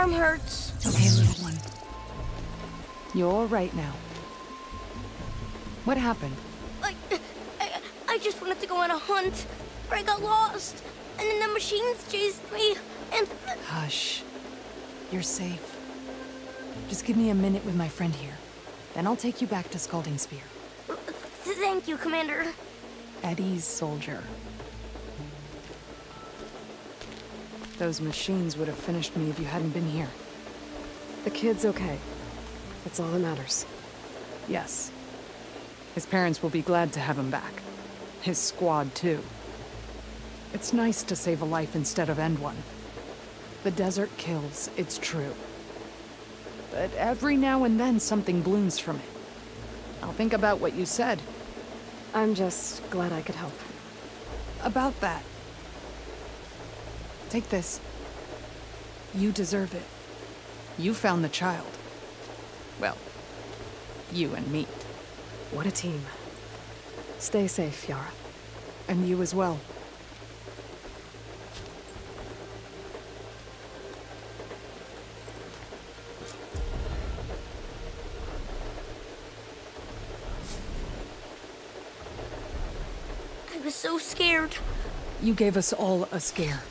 arm hurts. It's okay, little one. You're right now. What happened? I just wanted to go on a hunt, but I got lost, and then the machines chased me, and... Hush. You're safe. Just give me a minute with my friend here. Then I'll take you back to Scalding Spear. Thank you, Commander. At ease, soldier. Those machines would have finished me if you hadn't been here. The kid's okay. That's all that matters. Yes. His parents will be glad to have him back. His squad, too. It's nice to save a life instead of end one. The desert kills, it's true. But every now and then something blooms from it. I'll think about what you said. I'm just glad I could help. About that. Take this. You deserve it. You found the child. Well, you and me. What a team. Stay safe, Yara. And you as well. I was so scared. You gave us all a scare.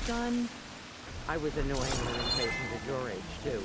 Done. I was annoyingly impatient at your age, too.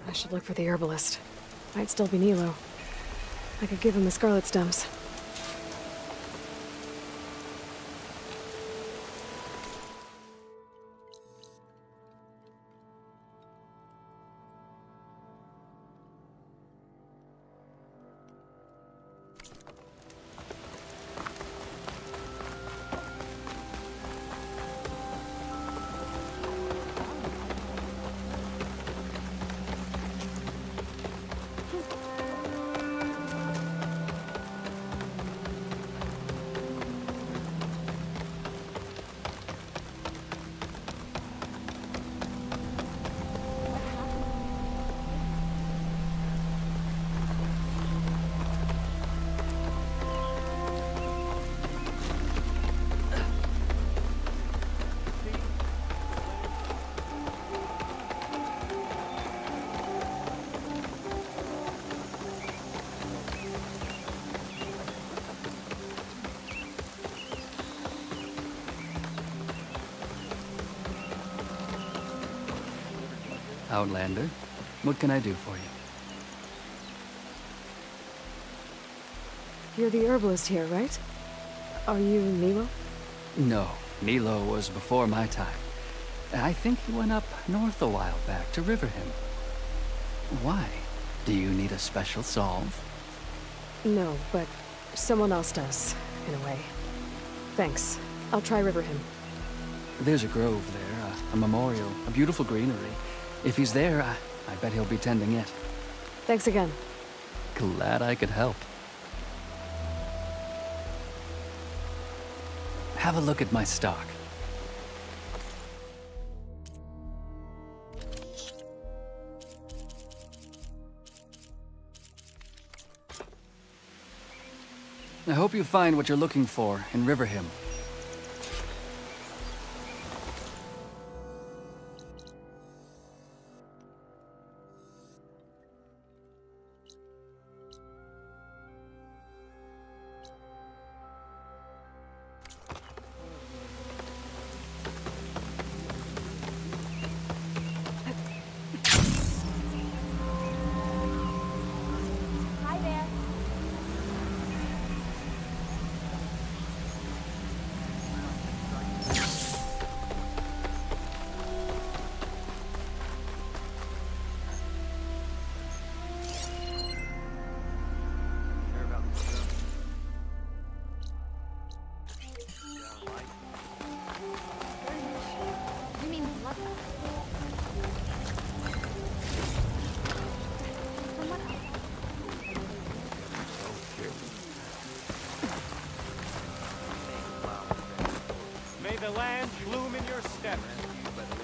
I should look for the herbalist. Might still be Nilo. I could give him the scarlet stems. Outlander, what can I do for you? You're the herbalist here, right? Are you Nilo? No, Nilo was before my time. I think he went up north a while back to Riverham. Why? Do you need a special solve? No, but someone else does, in a way. Thanks. I'll try Riverham. There's a grove there, a memorial, a beautiful greenery. If he's there, I bet he'll be tending it. Thanks again. Glad I could help. have a look at my stock. I hope you find what you're looking for in Riverhim. May the land bloom in your steps.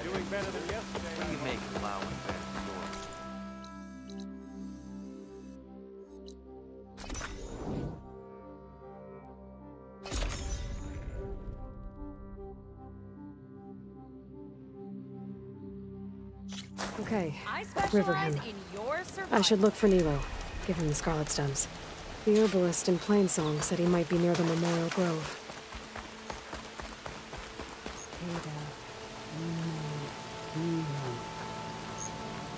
Doing better than yesterday. You make plowing Okay, Riverhim. I should look for Nilo. Give him the scarlet stems. The herbalist in Plainsong said he might be near the Memorial Grove.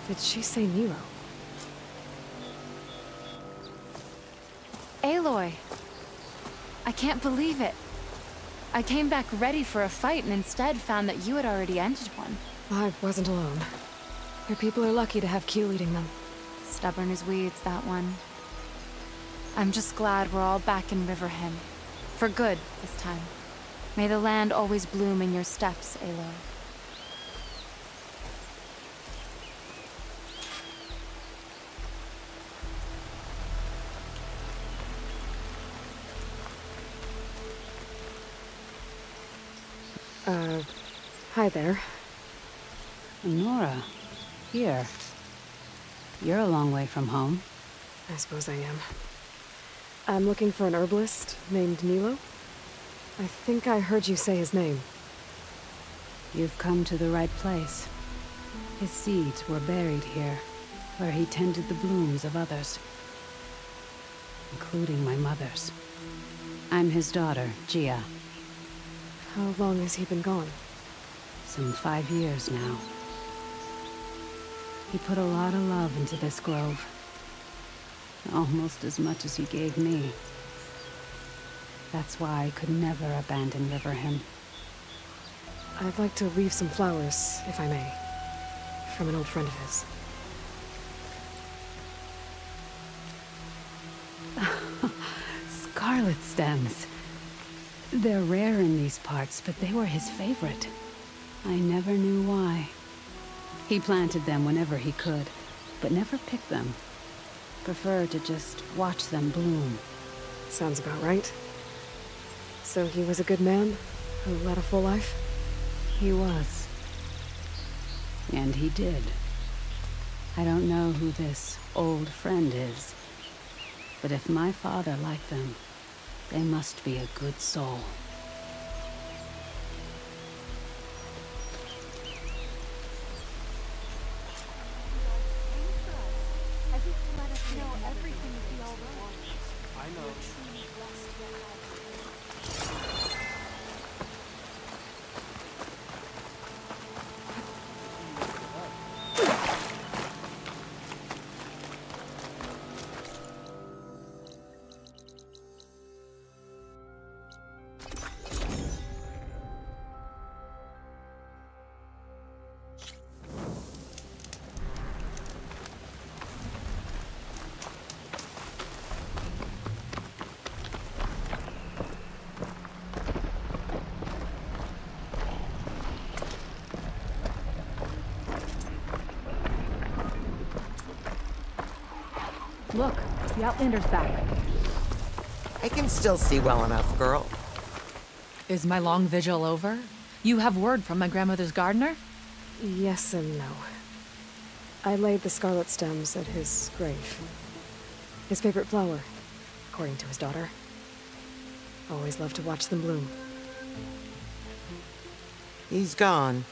Did she say Nero? Aloy! I can't believe it. I came back ready for a fight and instead found that you had already ended one. I wasn't alone. Your people are lucky to have Q leading them. Stubborn as weeds, that one. I'm just glad we're all back in Riverhim. For good, this time. May the land always bloom in your steps, Aloy. Hi there. Nora, here. You're a long way from home. I suppose I am. I'm looking for an herbalist named Nilo. I think I heard you say his name. You've come to the right place. His seeds were buried here, where he tended the blooms of others, including my mother's. I'm his daughter, Gia. How long has he been gone? Some 5 years now. He put a lot of love into this grove. Almost as much as he gave me. That's why I could never abandon Riverhim. I'd like to leave some flowers, if I may. From an old friend of his. Scarlet stems. They're rare in these parts, but they were his favorite. I never knew why. He planted them whenever he could, but never picked them. Preferred to just watch them bloom. Sounds about right. So he was a good man who led a full life? He was. And he did. I don't know who this old friend is, but if my father liked them, they must be a good soul. Look, the Outlander's back. I can still see well enough, girl. Is my long vigil over? You have word from my grandmother's gardener? Yes and no. I laid the scarlet stems at his grave. His favorite flower, according to his daughter. Always loved to watch them bloom. He's gone.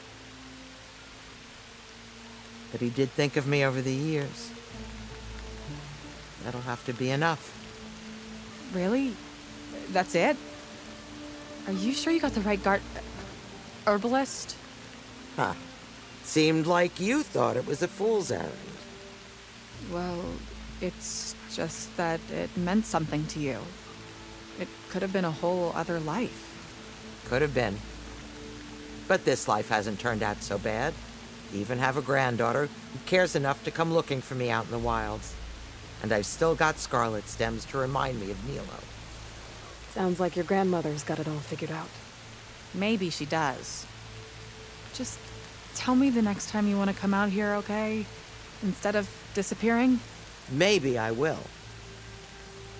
But he did think of me over the years. That'll have to be enough. Really? That's it? Are you sure you got the right herbalist? Huh. Seemed like you thought it was a fool's errand. Well, it's just that it meant something to you. It could have been a whole other life. Could have been. But this life hasn't turned out so bad. Even have a granddaughter who cares enough to come looking for me out in the wilds. And I've still got scarlet stems to remind me of Nilo. Sounds like your grandmother's got it all figured out. Maybe she does. Just tell me the next time you want to come out here, okay? Instead of disappearing? Maybe I will.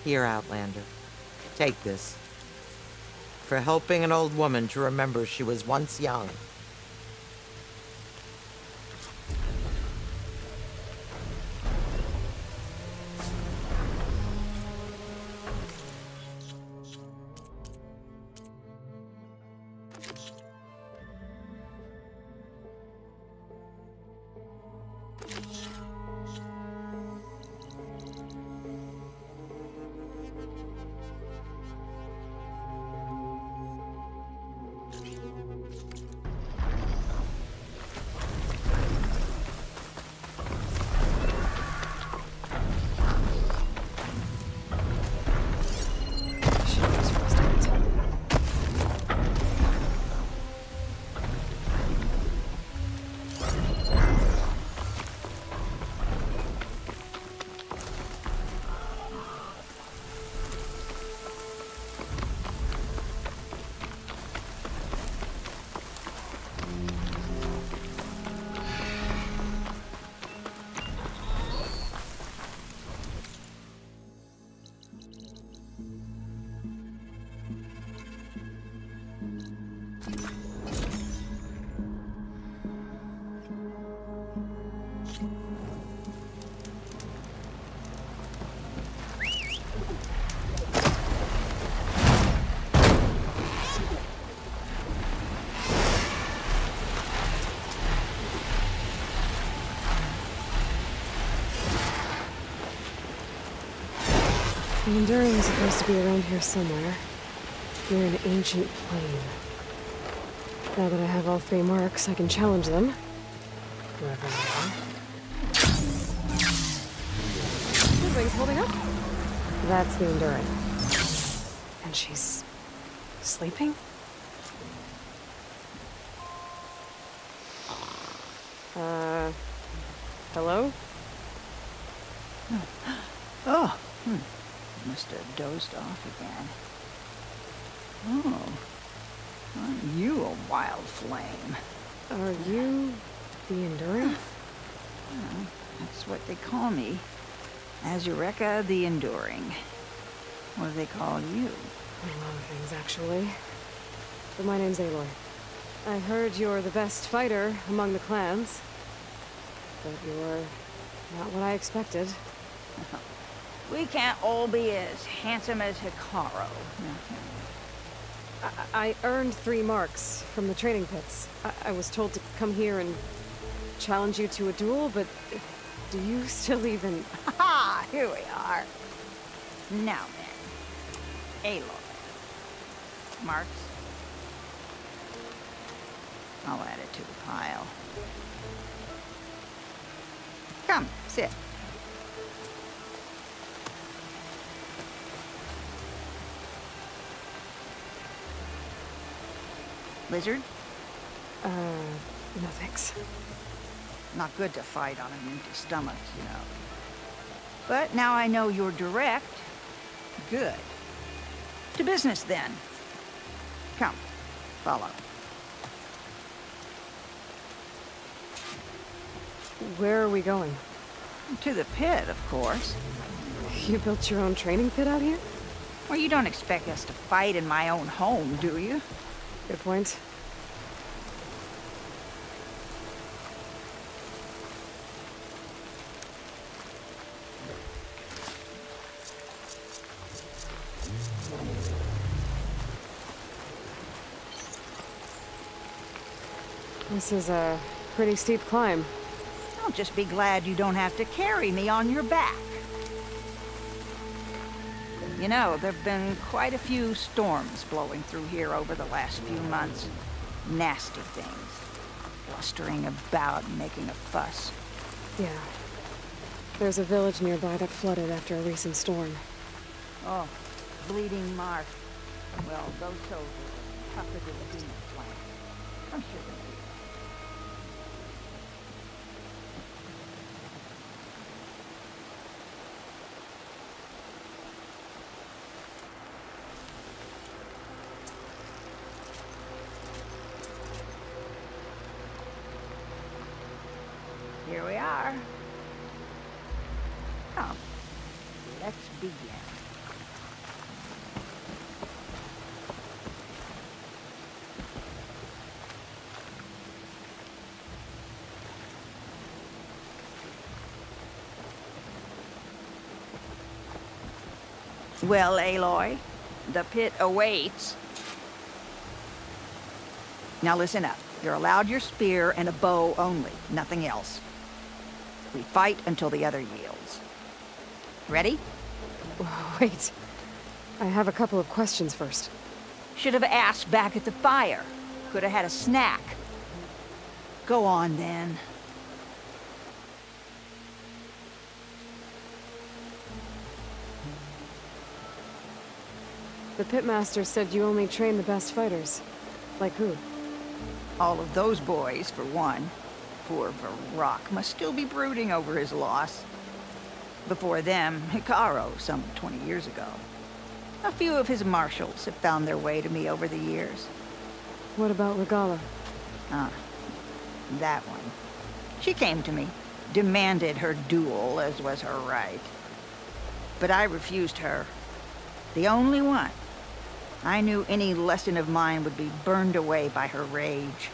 Here, Outlander. Take this. For helping an old woman to remember she was once young. The Enduring is supposed to be around here somewhere, near an ancient plain. Now that I have all three marks, I can challenge them. Whoever they are. Something's holding up. That's the Enduring. And she's sleeping? Hello? Oh, must have dozed off again. Oh, aren't you a wild flame? Are you the Enduring? Well, that's what they call me. Azureka the Enduring. What do they call you? A lot of things, actually. But my name's Aloy. I heard you're the best fighter among the clans. But you're not what I expected. We can't all be as handsome as Hikaru. I earned 3 marks from the training pits. I was told to come here and challenge you to a duel, but do you still even... Ha! Here we are. Now then, Aloy. Marks? I'll add it to the pile. Come, sit. Lizard? No thanks. Not good to fight on an empty stomach, you know. But now I know you're direct. Good. To business, then. Come, follow. Where are we going? To the pit, of course. You built your own training pit out here? Well, you don't expect us to fight in my own home, do you? Good point. This is a pretty steep climb. I'll just be glad you don't have to carry me on your back. You know, there've been quite a few storms blowing through here over the last few months. Nasty things. Blustering about and making a fuss. Yeah. There's a village nearby that flooded after a recent storm. Oh, Bleeding Marsh. Well, those soldiers are tougher than the demon plant. I'm sure they'll be. Here we are. Come, let's begin. Well, Aloy, the pit awaits. Now listen up. You're allowed your spear and a bow only, nothing else. We fight until the other yields. Ready? Wait. I have a couple of questions first. Should have asked back at the fire. Could have had a snack. Go on, then. The pitmaster said you only train the best fighters. Like who? All of those boys, for one. Poor Varrock must still be brooding over his loss. Before them, Hikaru, some 20 years ago. A few of his marshals have found their way to me over the years. What about Regala? Ah, that one. She came to me, demanded her duel, as was her right. But I refused her. The only one. I knew any lesson of mine would be burned away by her rage.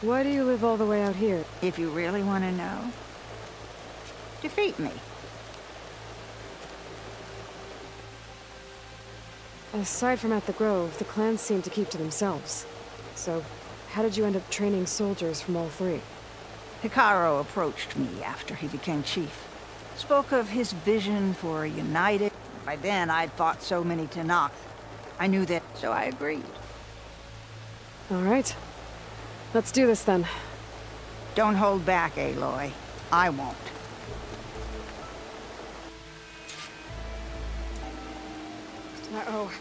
Why do you live all the way out here? If you really want to know, defeat me. Aside from at the Grove, the clans seem to keep to themselves. So, how did you end up training soldiers from all three? Hikaru approached me after he became chief. Spoke of his vision for a united... By then, I'd fought so many Tenakth. I knew that, so I agreed. All right. Let's do this then. Don't hold back, Aloy. I won't. Uh-oh.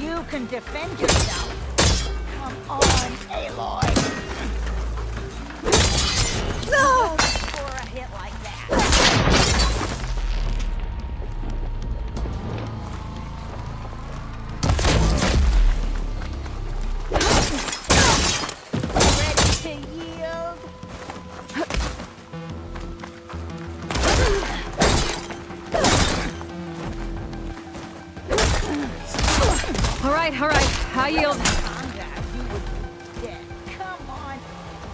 You can defend yourself. Come on, Aloy. No! For a hit like that. Ready to yield? All right, I yield. Come on.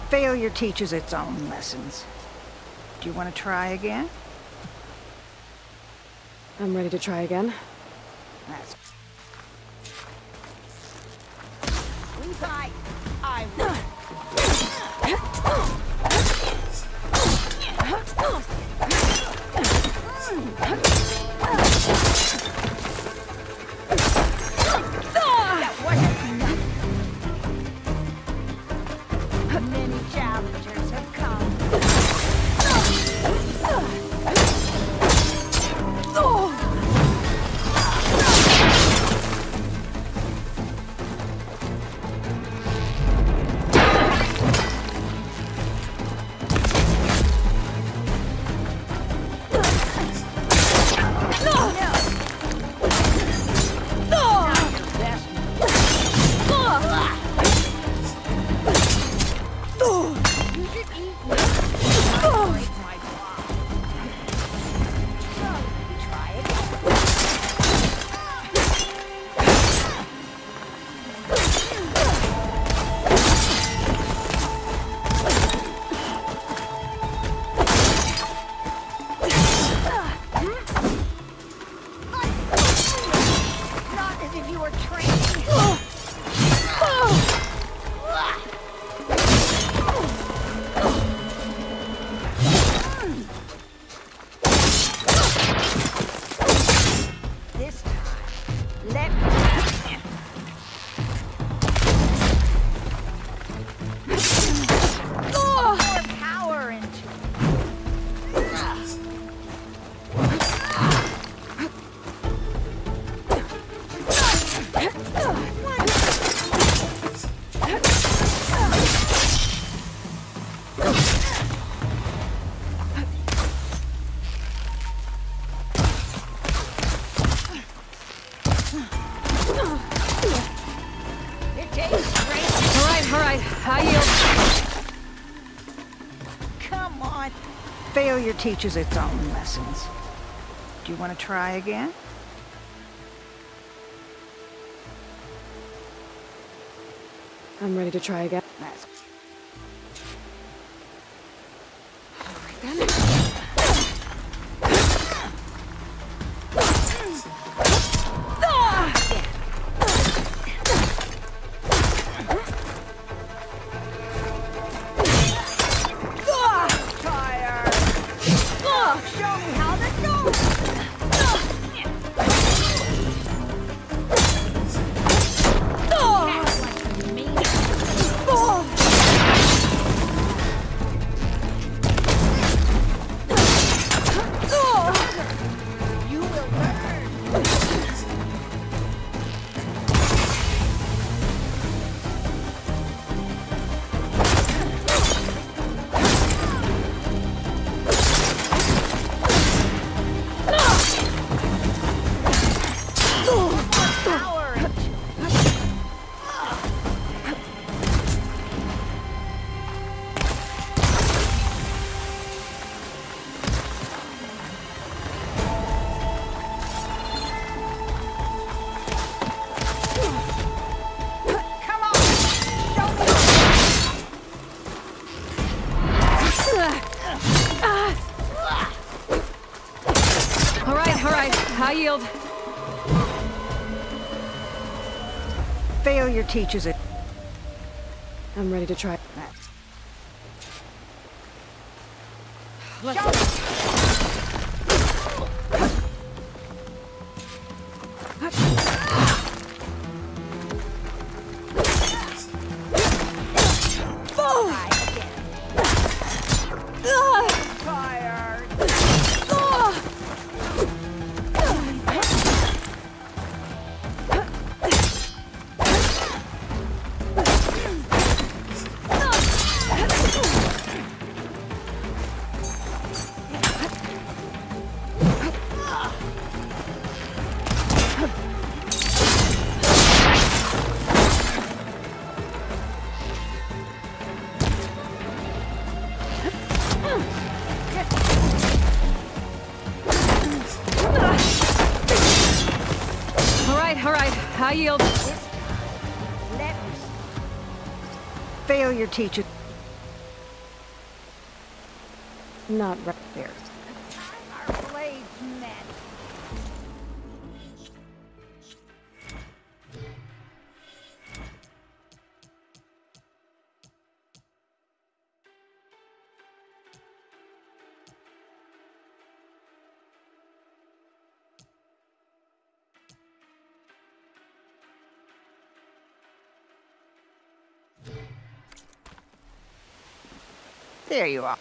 Failure teaches its own lessons. Do you want to try again? I'm ready to try again. That's... We fight. I win. Many challengers have come. You should eat now. Break my block. So, try it. Not as if you were trained. This time, let me more power into it. It tastes great. All right, high yield. Come on. Failure teaches its own lessons. Do you want to try again? I'm ready to try again. That's tired. Show me how to do You will learn. Power into Come on. Show me. All right, high yield. Failure teaches it. I'm ready to try. Tired. All right, high yield. Let me. Failure teaches. Not right there. Our blades met. There you are.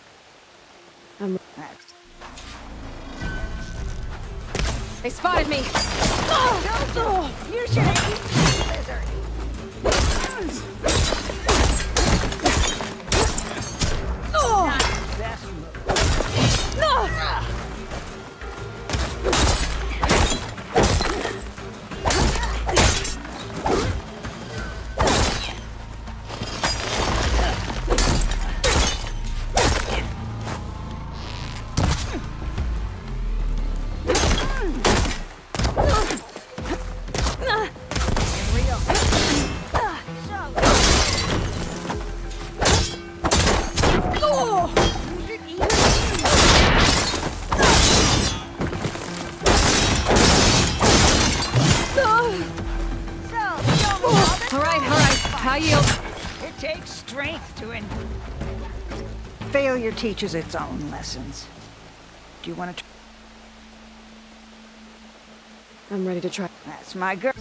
They spotted me. You should have eaten lizard. Not the best move. to him. Failure teaches its own lessons. Do you want to... I'm ready to try. That's my girl.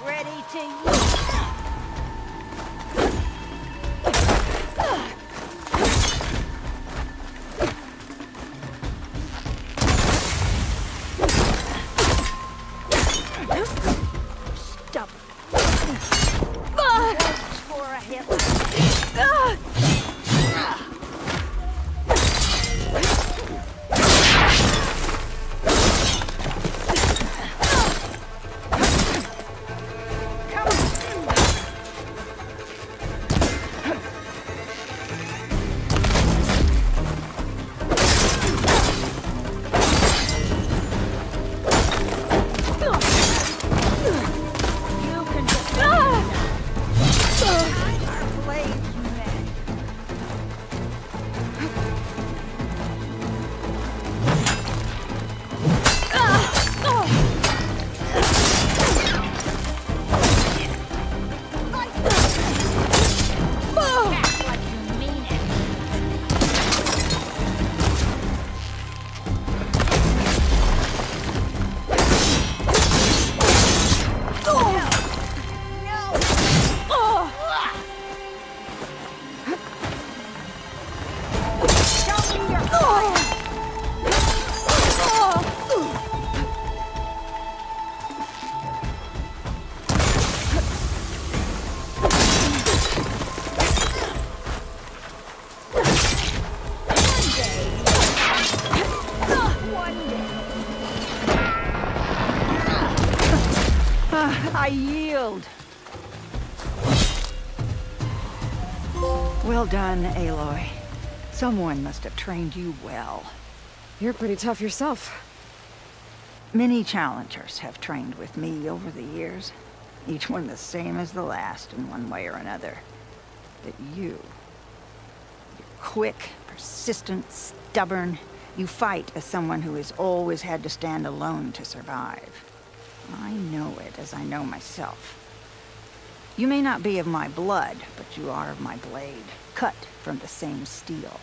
Ready to use. I yield. Well done, Aloy. Someone must have trained you well. You're pretty tough yourself. Many challengers have trained with me over the years. Each one the same as the last in one way or another. But you're quick, persistent, stubborn. You fight as someone who has always had to stand alone to survive. I know it as I know myself. You may not be of my blood, but you are of my blade, cut from the same steel.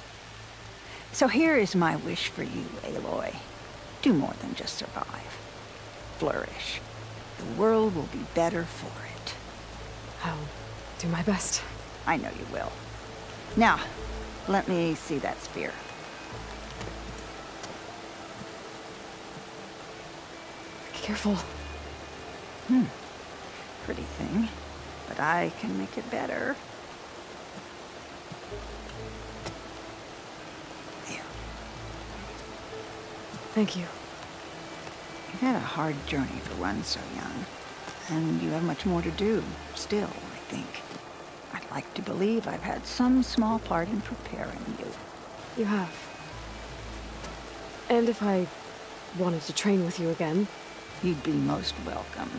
So here is my wish for you, Aloy. Do more than just survive. Flourish. The world will be better for it. I'll do my best. I know you will. Now, let me see that spear. Careful. Pretty thing. But I can make it better. There. Thank you. You've had a hard journey for one so young. And you have much more to do, still, I think. I'd like to believe I've had some small part in preparing you. You have. And if I wanted to train with you again... You'd be most welcome.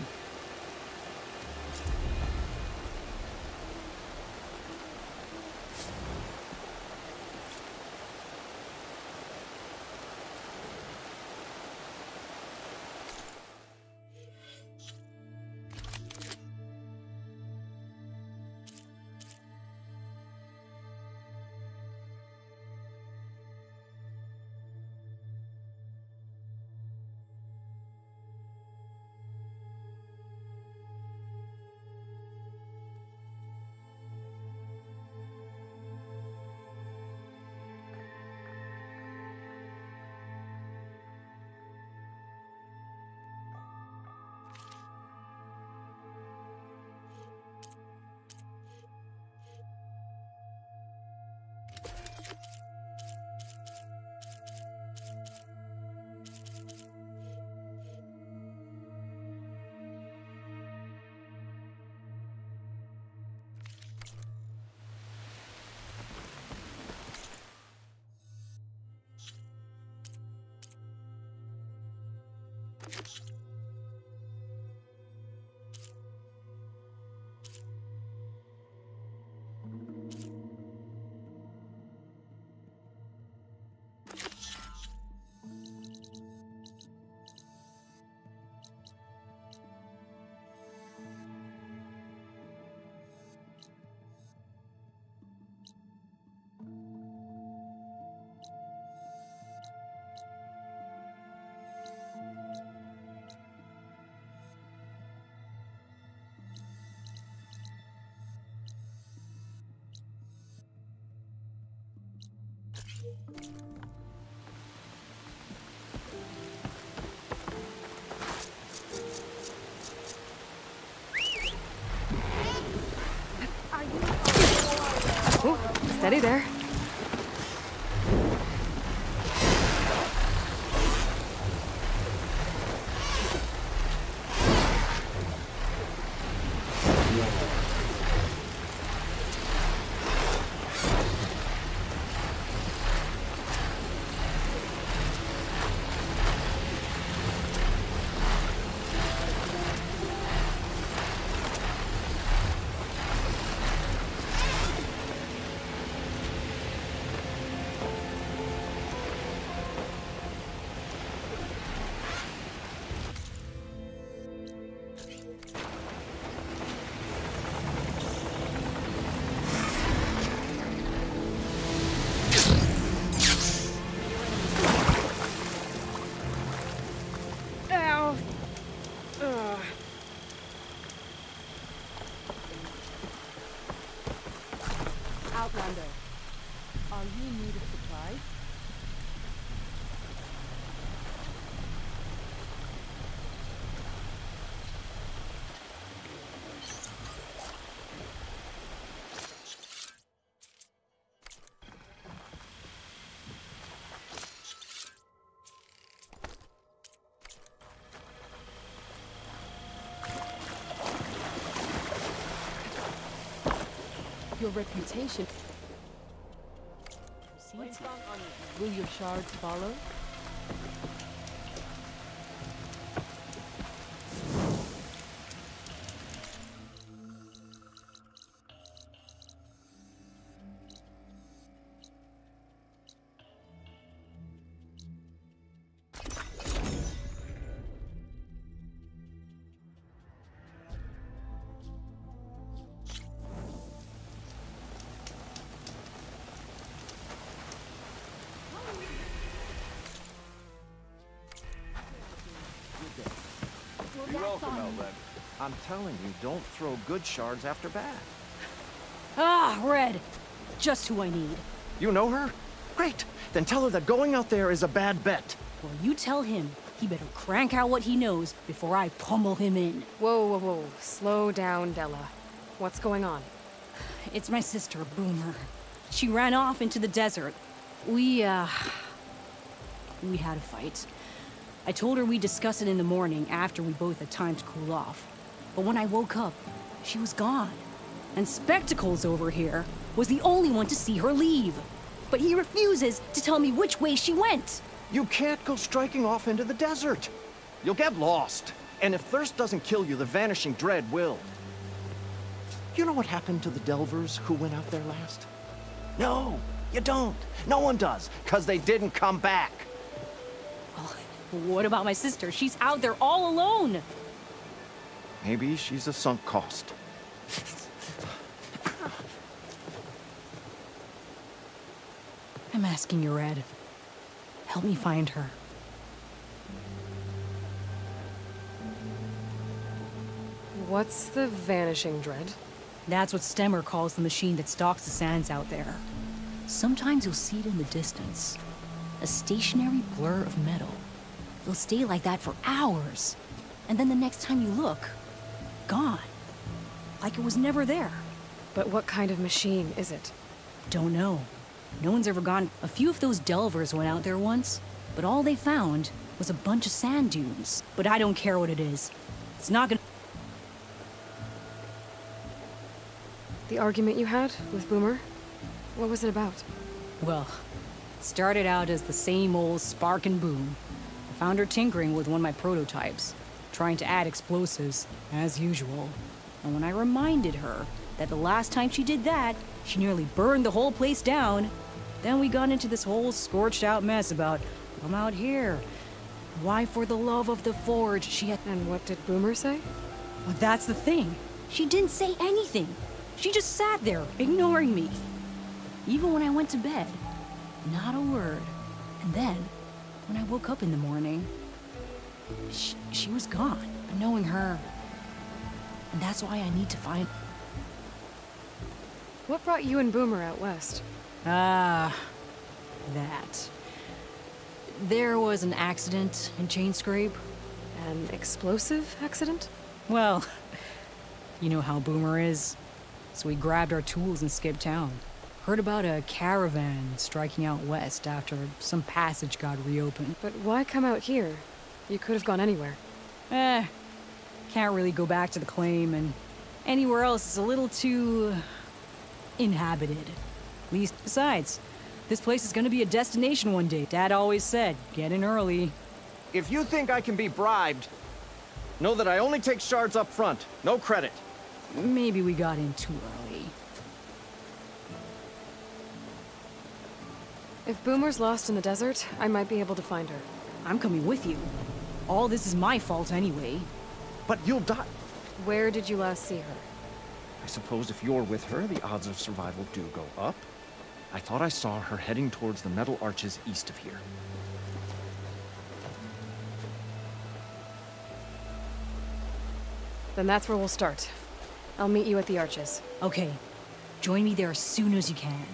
Oh, steady there. Outlander, are you in need of supplies? Your reputation. Will your shards follow? You're welcome, Outlander. I'm telling you, don't throw good shards after bad. Ah, Red! Just who I need. You know her? Great! Then tell her that going out there is a bad bet. Well, you tell him he better crank out what he knows before I pummel him in. Whoa, whoa, whoa. Slow down, Della. What's going on? It's my sister, Boomer. She ran off into the desert. We had a fight. I told her we'd discuss it in the morning after we both had time to cool off. But when I woke up, she was gone. And Spectacles over here was the only one to see her leave. But he refuses to tell me which way she went. You can't go striking off into the desert. You'll get lost. And if thirst doesn't kill you, the Vanishing Dread will. You know what happened to the Delvers who went out there last? No, you don't. No one does, because they didn't come back. Well, what about my sister? She's out there all alone. Maybe she's a sunk cost. I'm asking you, Red. Help me find her. What's the Vanishing Dread? That's what Stemmer calls the machine that stalks the sands out there. Sometimes you'll see it in the distance. A stationary blur of metal. It'll stay like that for hours. And then the next time you look, gone. Like it was never there. But what kind of machine is it? Don't know. No one's ever gone. A few of those delvers went out there once, but all they found was a bunch of sand dunes. But I don't care what it is. It's not gonna... The argument you had with Boomer? What was it about? Well, it started out as the same old spark and boom. I found her tinkering with one of my prototypes, trying to add explosives, as usual. And when I reminded her that the last time she did that, she nearly burned the whole place down, then we got into this whole scorched out mess about, I'm out here. Why, for the love of the forge, she had... And what did Boomer say? Well, that's the thing. She didn't say anything. She just sat there, ignoring me. Even when I went to bed, not a word. And then, when I woke up in the morning, she was gone. Knowing her. And that's why I need to find... What brought you and Boomer out west? that. There was an accident in Chain Scrape. An explosive accident? Well, you know how Boomer is. So we grabbed our tools and skipped town. Heard about a caravan striking out west after some passage got reopened. But why come out here? You could have gone anywhere. Can't really go back to the claim, and anywhere else is a little too inhabited. At least, besides, this place is gonna be a destination one day. Dad always said, get in early. If you think I can be bribed, know that I only take shards up front, no credit. Maybe we got in too early. If Boomer's lost in the desert, I might be able to find her. I'm coming with you. All this is my fault anyway. But you'll die. Where did you last see her? I suppose if you're with her, the odds of survival do go up. I thought I saw her heading towards the metal arches east of here. Then that's where we'll start. I'll meet you at the arches. Okay. Join me there as soon as you can.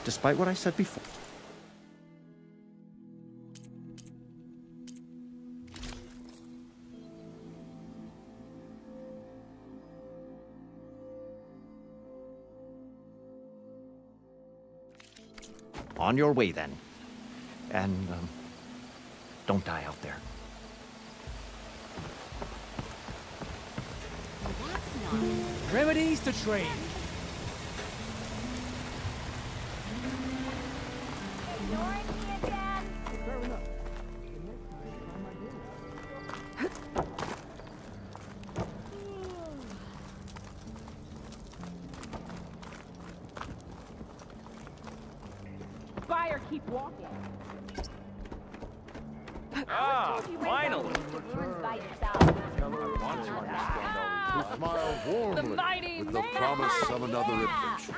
Despite what I said before. On your way, then. And, don't die out there. Remedies to trade. Fire, keep walking. Ah, finally. Who smiled warmly with the promise of another adventure.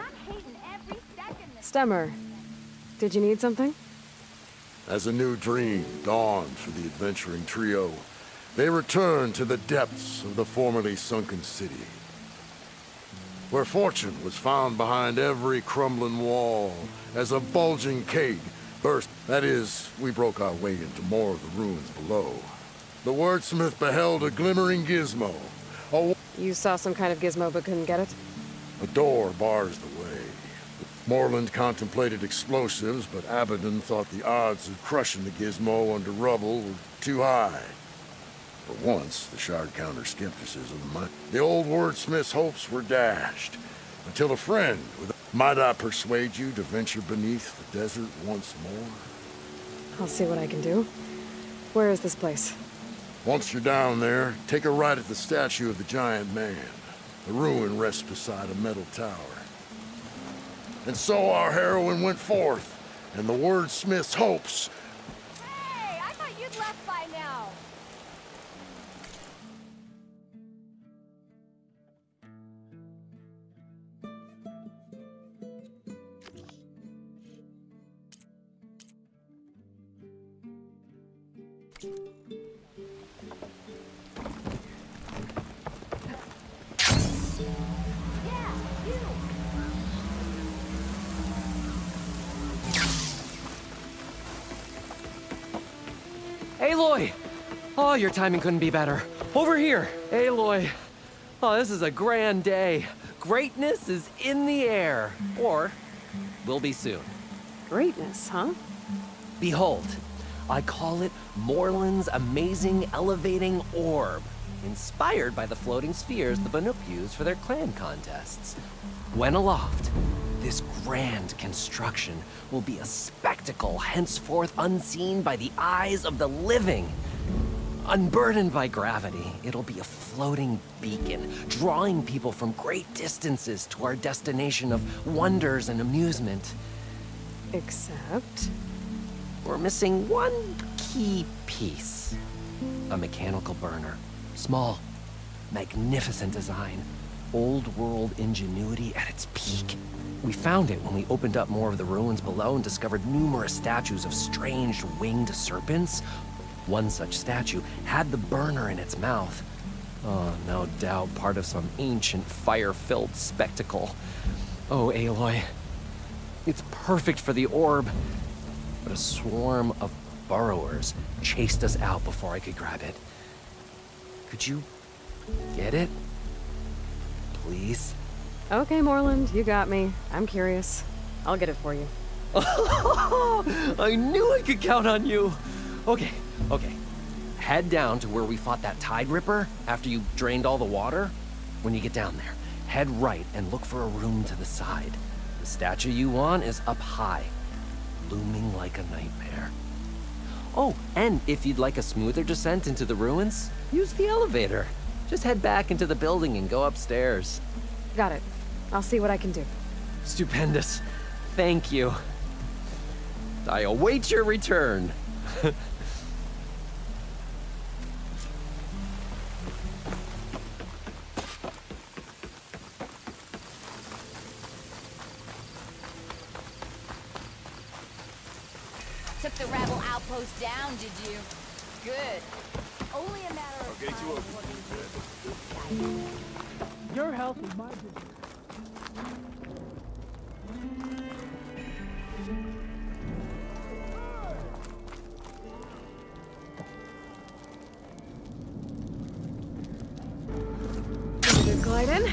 Stemmer, did you need something? As a new dream dawned for the adventuring trio, they returned to the depths of the formerly sunken city, where fortune was found behind every crumbling wall as a bulging keg burst. That is, we broke our way into more of the ruins below. The wordsmith beheld a glimmering gizmo. You saw some kind of gizmo but couldn't get it? A door bars the way. Moreland contemplated explosives, but Abaddon thought the odds of crushing the gizmo under rubble were too high. For once, the shard counter skepticism, the old wordsmith's hopes were dashed, until a friend with might I persuade you to venture beneath the desert once more? I'll see what I can do. Where is this place? Once you're down there, take a right at the statue of the giant man. The ruin rests beside a metal tower. And so our heroine went forth, and the wordsmith's hopes. Hey, I thought you'd left by now. Aloy! Oh, your timing couldn't be better. Over here, Aloy. Oh, this is a grand day. Greatness is in the air. Or, will be soon. Greatness, huh? Behold, I call it Moreland's amazing elevating orb, inspired by the floating spheres the Banuk use for their clan contests. When aloft, this grand construction will be a spectacle henceforth unseen by the eyes of the living. Unburdened by gravity, it'll be a floating beacon, drawing people from great distances to our destination of wonders and amusement. Except? We're missing one key piece. A mechanical burner. Small, magnificent design. old world ingenuity at its peak. We found it when we opened up more of the ruins below and discovered numerous statues of strange winged serpents. One such statue had the burner in its mouth. Oh, no doubt part of some ancient fire-filled spectacle. Oh, Aloy, it's perfect for the orb. But a swarm of burrowers chased us out before I could grab it. Could you get it? Please? Okay, Moreland, you got me. I'm curious. I'll get it for you. I knew I could count on you. Okay. Head down to where we fought that Tide Ripper after you drained all the water. When you get down there, head right and look for a room to the side. The statue you want is up high, looming like a nightmare. Oh, and if you'd like a smoother descent into the ruins, use the elevator. Just head back into the building and go upstairs. Got it. I'll see what I can do. Stupendous. Thank you. I await your return. Took the rebel outpost down, did you? Good. Only a matter of time. Your health is my business. Good gliding.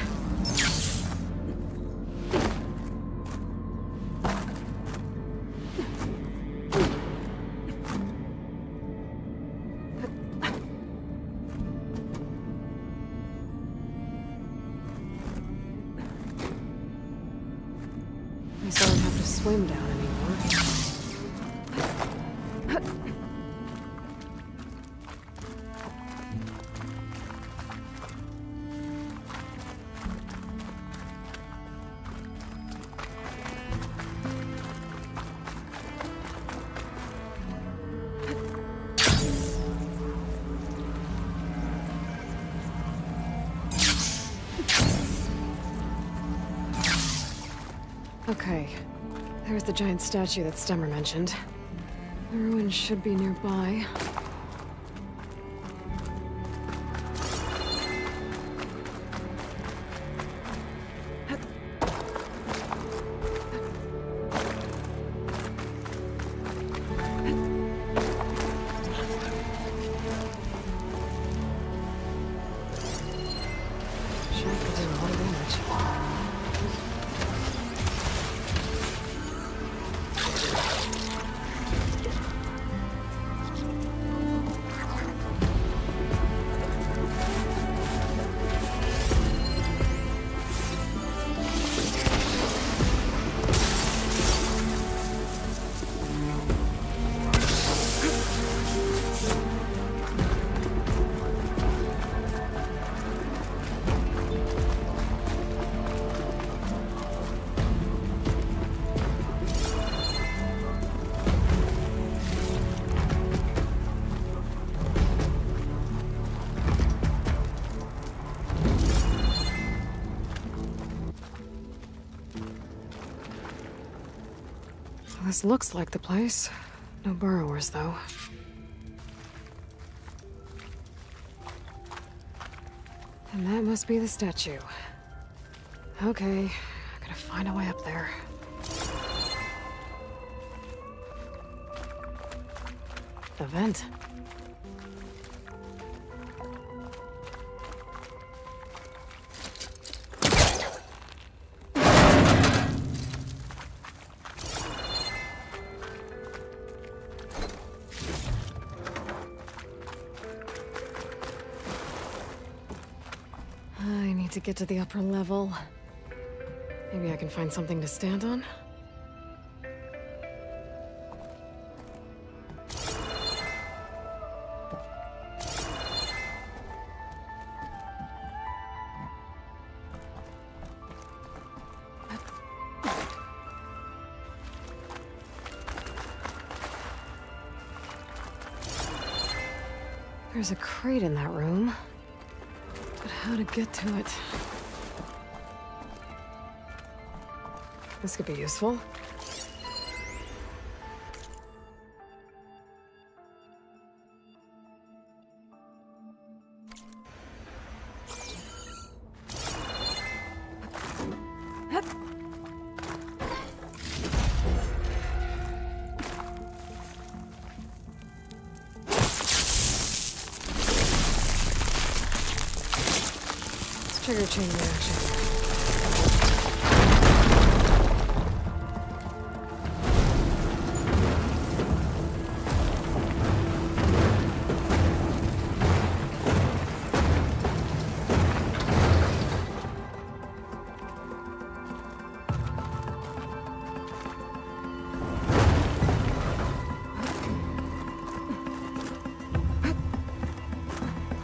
I don't have to swim down anymore. Okay, there's the giant statue that Stemmer mentioned. The ruins should be nearby. Sure could do a lot of damage. This looks like the place. No burrowers, though. And that must be the statue. Okay, I gotta find a way up there. The vent. I need to get to the upper level. Maybe I can find something to stand on? There's a crate in that room. But how to get to it? This could be useful. Trigger chain reaction.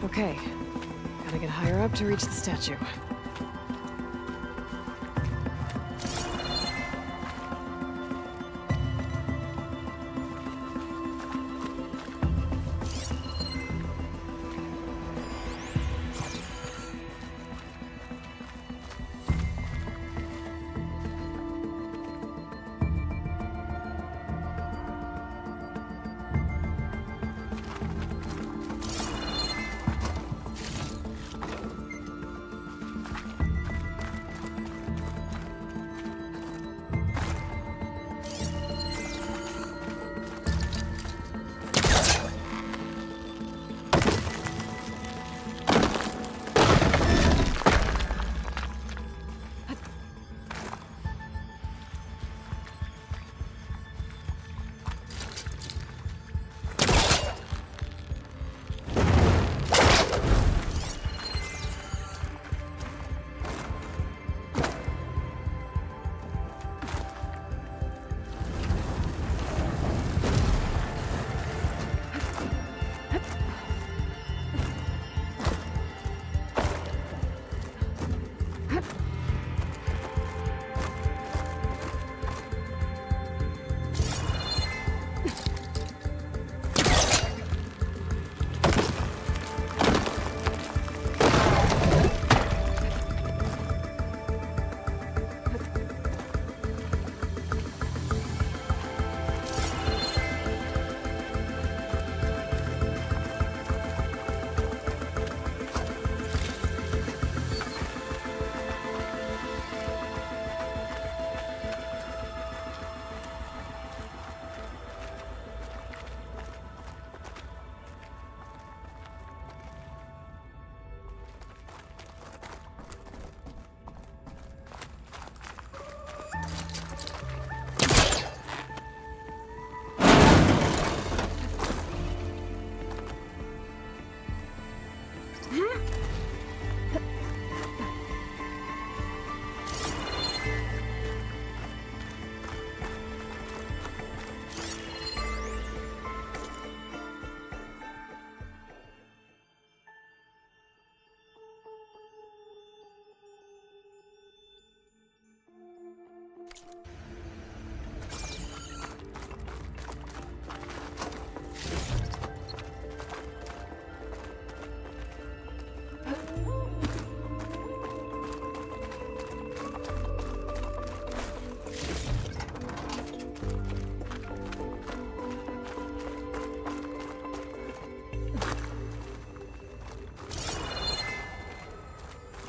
Okay, gotta get higher up to reach the statue.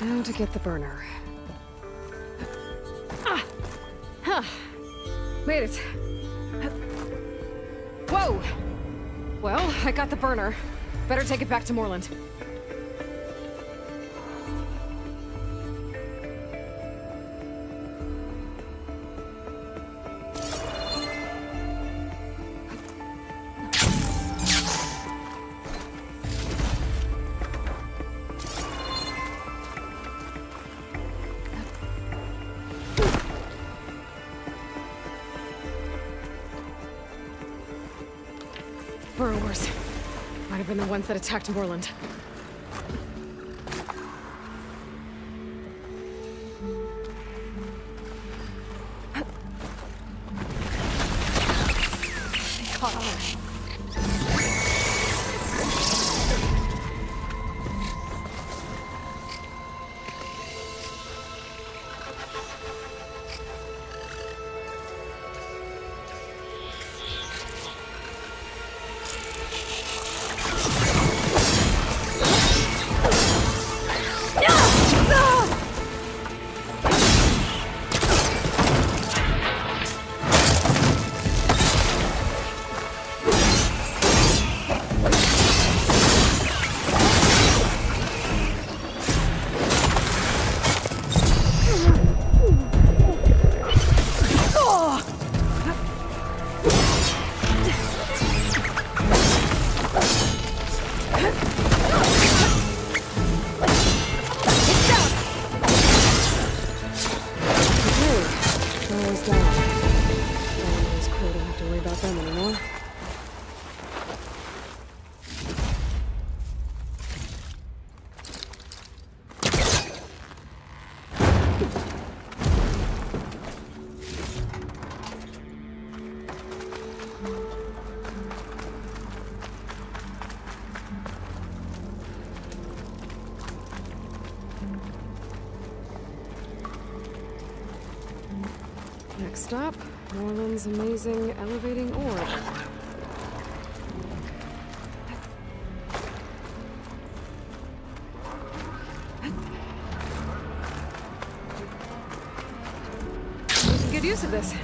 Now to get the burner. Ah! Huh. Made it. Whoa! Well, I got the burner. Better take it back to Moreland. Burrowers. Might have been the ones that attacked Moreland. Next stop, Moreland's amazing elevating orb. Good use of this.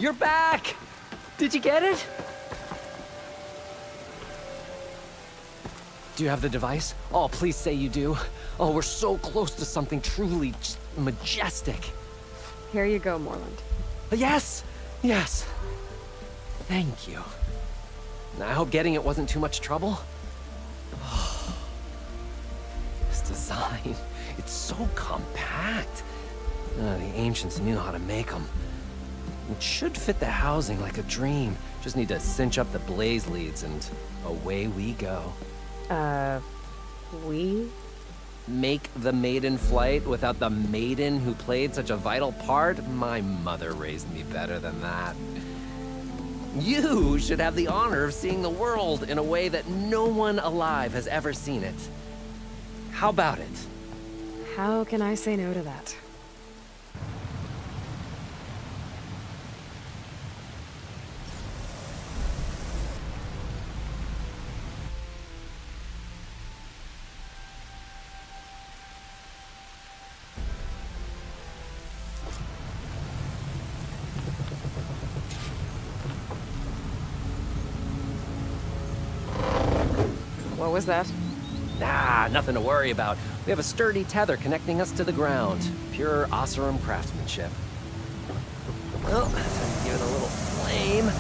You're back! Did you get it? Do you have the device? Oh, please say you do. Oh, we're so close to something truly just majestic. Here you go, Moreland. Yes! Yes! Thank you. I hope getting it wasn't too much trouble. This design, it's so compact. The ancients knew how to make them. It should fit the housing like a dream. Just need to cinch up the blaze leads and away we go. We? Make the maiden flight without the maiden who played such a vital part? My mother raised me better than that. You should have the honor of seeing the world in a way that no one alive has ever seen it. How about it? How can I say no to that? What was that? Nah, nothing to worry about. We have a sturdy tether connecting us to the ground. Pure Oseram craftsmanship. Well, time to give it a little flame.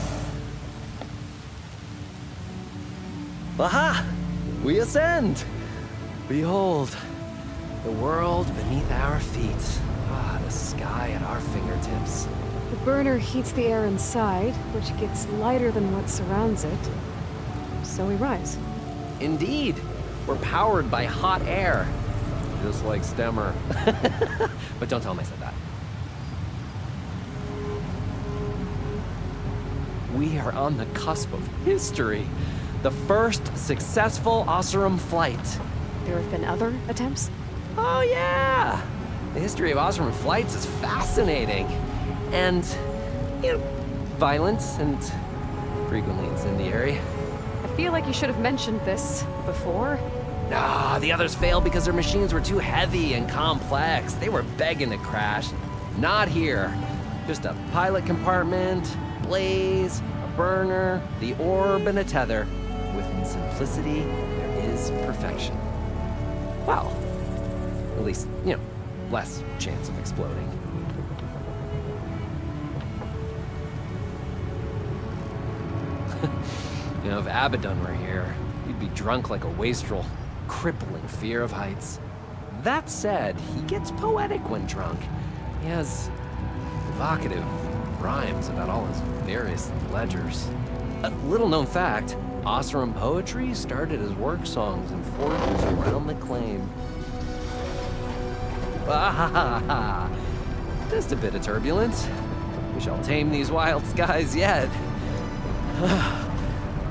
Aha! We ascend! Behold, the world beneath our feet. Ah, the sky at our fingertips. The burner heats the air inside, which gets lighter than what surrounds it. So we rise. Indeed. We're powered by hot air. Just like Stemmer. But don't tell him I said that. We are on the cusp of history. The first successful Oseram flight. There have been other attempts? Oh yeah! The history of Oseram flights is fascinating. And, you know, violent and frequently incendiary. I feel like you should have mentioned this before. Nah, the others failed because their machines were too heavy and complex. They were begging to crash. Not here. Just a pilot compartment, blaze, a burner, the orb, and a tether. Within simplicity, there is perfection. Well, at least, you know, less chance of exploding. You know, if Abaddon were here, he'd be drunk like a wastrel. Crippling fear of heights. That said, he gets poetic when drunk. He has evocative rhymes about all his various ledgers. A little-known fact, Oseram poetry started as work songs in forges around the claim. Ah, just a bit of turbulence. We shall tame these wild skies yet.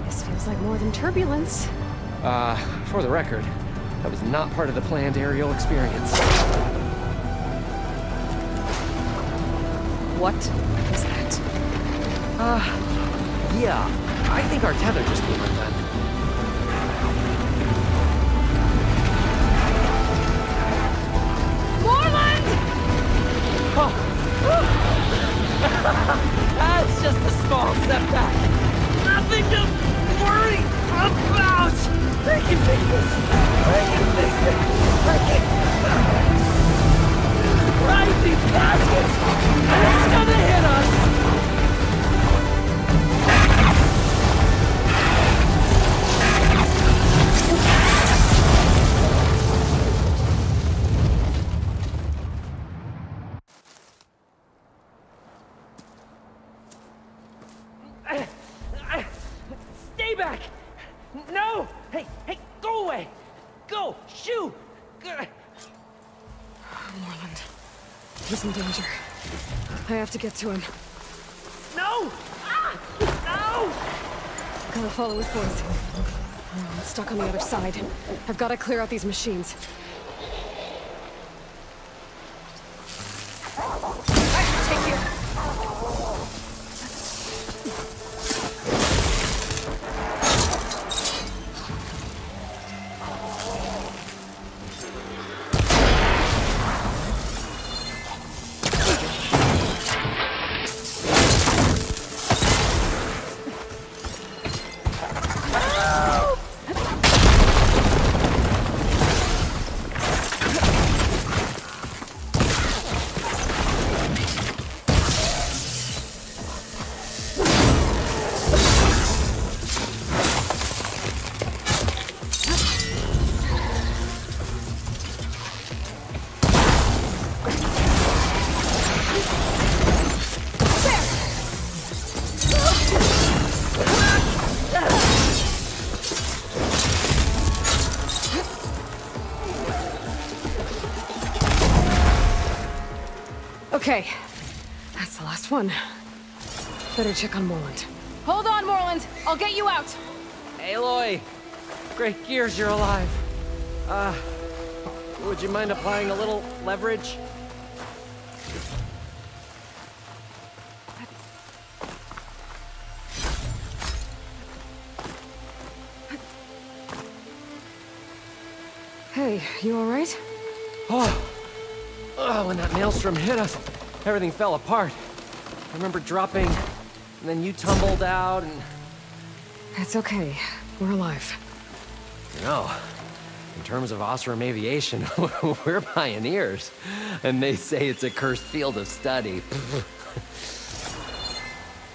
This feels like more than turbulence. For the record, that was not part of the planned aerial experience. What is that? Yeah, I think our tether just came undone. Moreland! That's just a small setback. Nothing to worry about. I can fix this. I can fix it. I can. Right, these baskets. It's gonna hit us. Stay back! No! Hey, go away! Go! Shoo! Moreland. He's in danger. I have to get to him. No! Ah! No! Gotta follow his voice. I'm stuck on the other side. I've gotta clear out these machines. I can take you! Okay, that's the last one. Better check on Morland. Hold on, Morland. I'll get you out. Aloy! Great gears you're alive. Would you mind applying a little leverage? Hey, you alright? Oh, when that maelstrom hit us, everything fell apart. I remember dropping, and then you tumbled out, and... It's okay. We're alive. You know, in terms of Oseram aviation, we're pioneers. And they say it's a cursed field of study.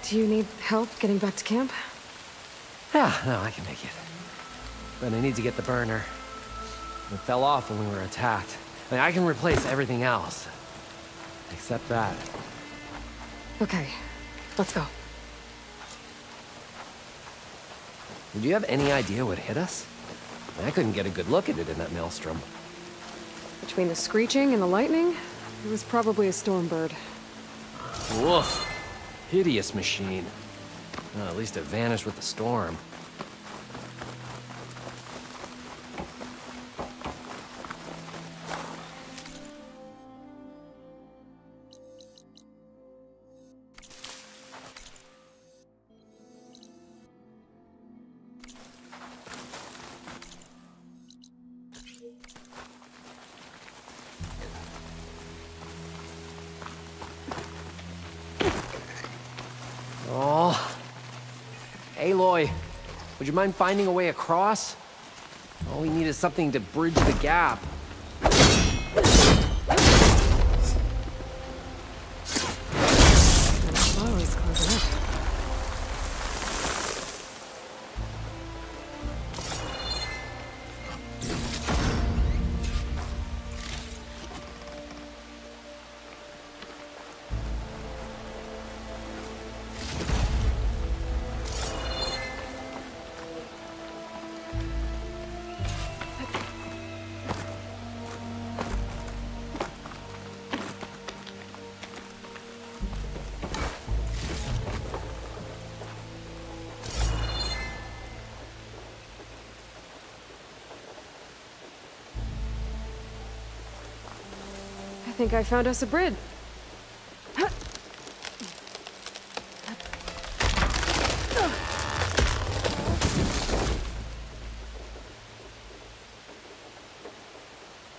Do you need help getting back to camp? Yeah, no, I can make it. But I need to get the burner. It fell off when we were attacked. I mean, I can replace everything else. Except that. Okay, let's go. Do you have any idea what hit us? I couldn't get a good look at it in that maelstrom. Between the screeching and the lightning, it was probably a storm bird. Woof. Hideous machine. Well, at least it vanished with the storm. Aloy, would you mind finding a way across? All we need is something to bridge the gap. Always close up. I think I found us a bridge.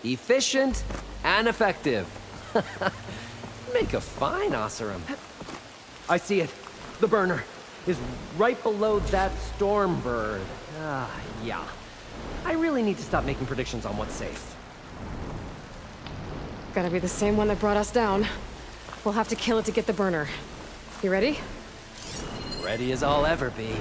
Efficient and effective. Make a fine Oseram. I see it. The burner is right below that storm bird. Yeah. I really need to stop making predictions on what's safe. Gotta be the same one that brought us down. We'll have to kill it to get the burner. You ready? Ready as I'll ever be.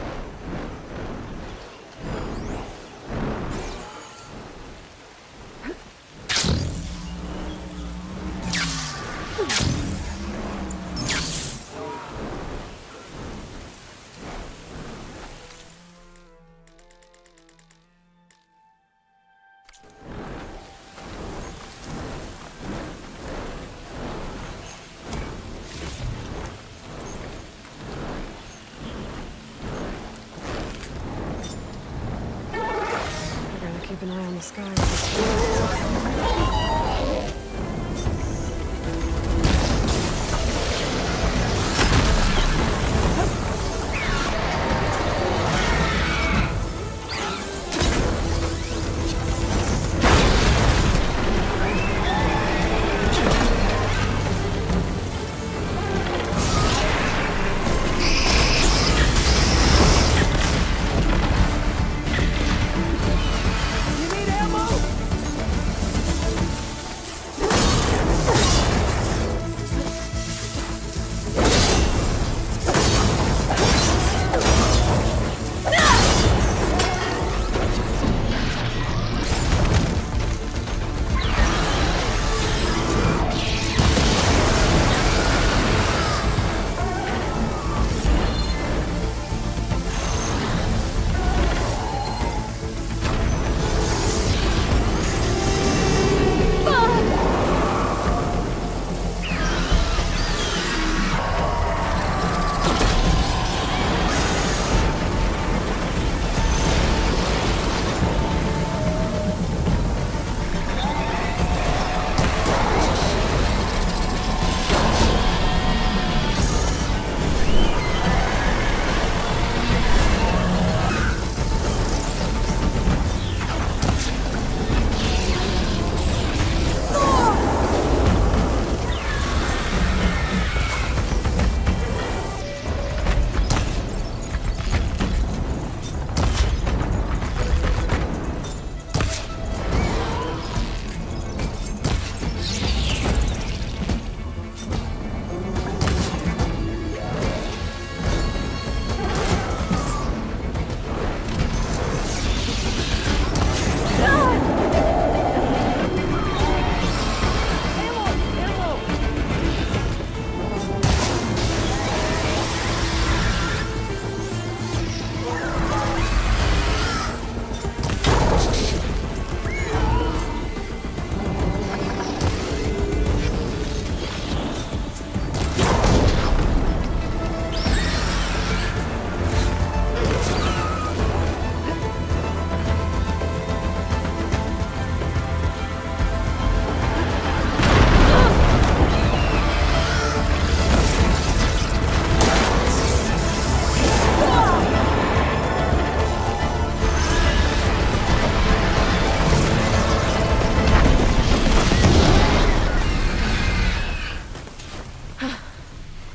Keep an eye on the sky.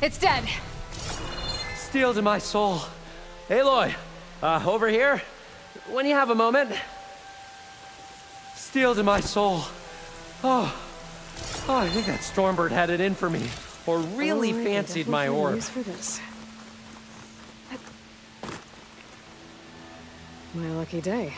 It's dead. Steel to my soul. Aloy, over here. When you have a moment. Steel to my soul. Oh, I think that Stormbird had it in for me. Or really fancied my orb. Use for this. My lucky day.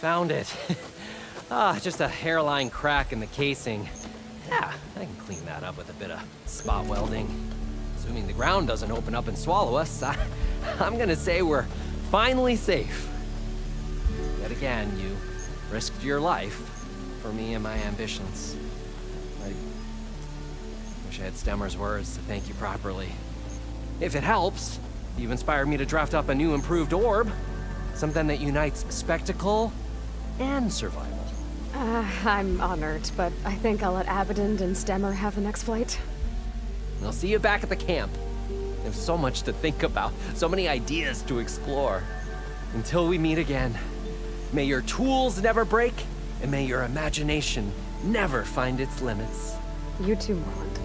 Found it. Just a hairline crack in the casing. Yeah, I can clean that up with a bit of spot welding. Assuming the ground doesn't open up and swallow us, I'm gonna say we're finally safe. Yet again, you risked your life for me and my ambitions. I wish I had Stemmer's words to thank you properly. If it helps, you've inspired me to draft up a new improved orb. Something that unites spectacle and survival. I'm honored, but I think I'll let Abaddon and Stemmer have the next flight. I'll see you back at the camp. There's so much to think about, so many ideas to explore. Until we meet again, may your tools never break, and may your imagination never find its limits. You too, Morland.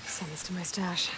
Send this to my stash.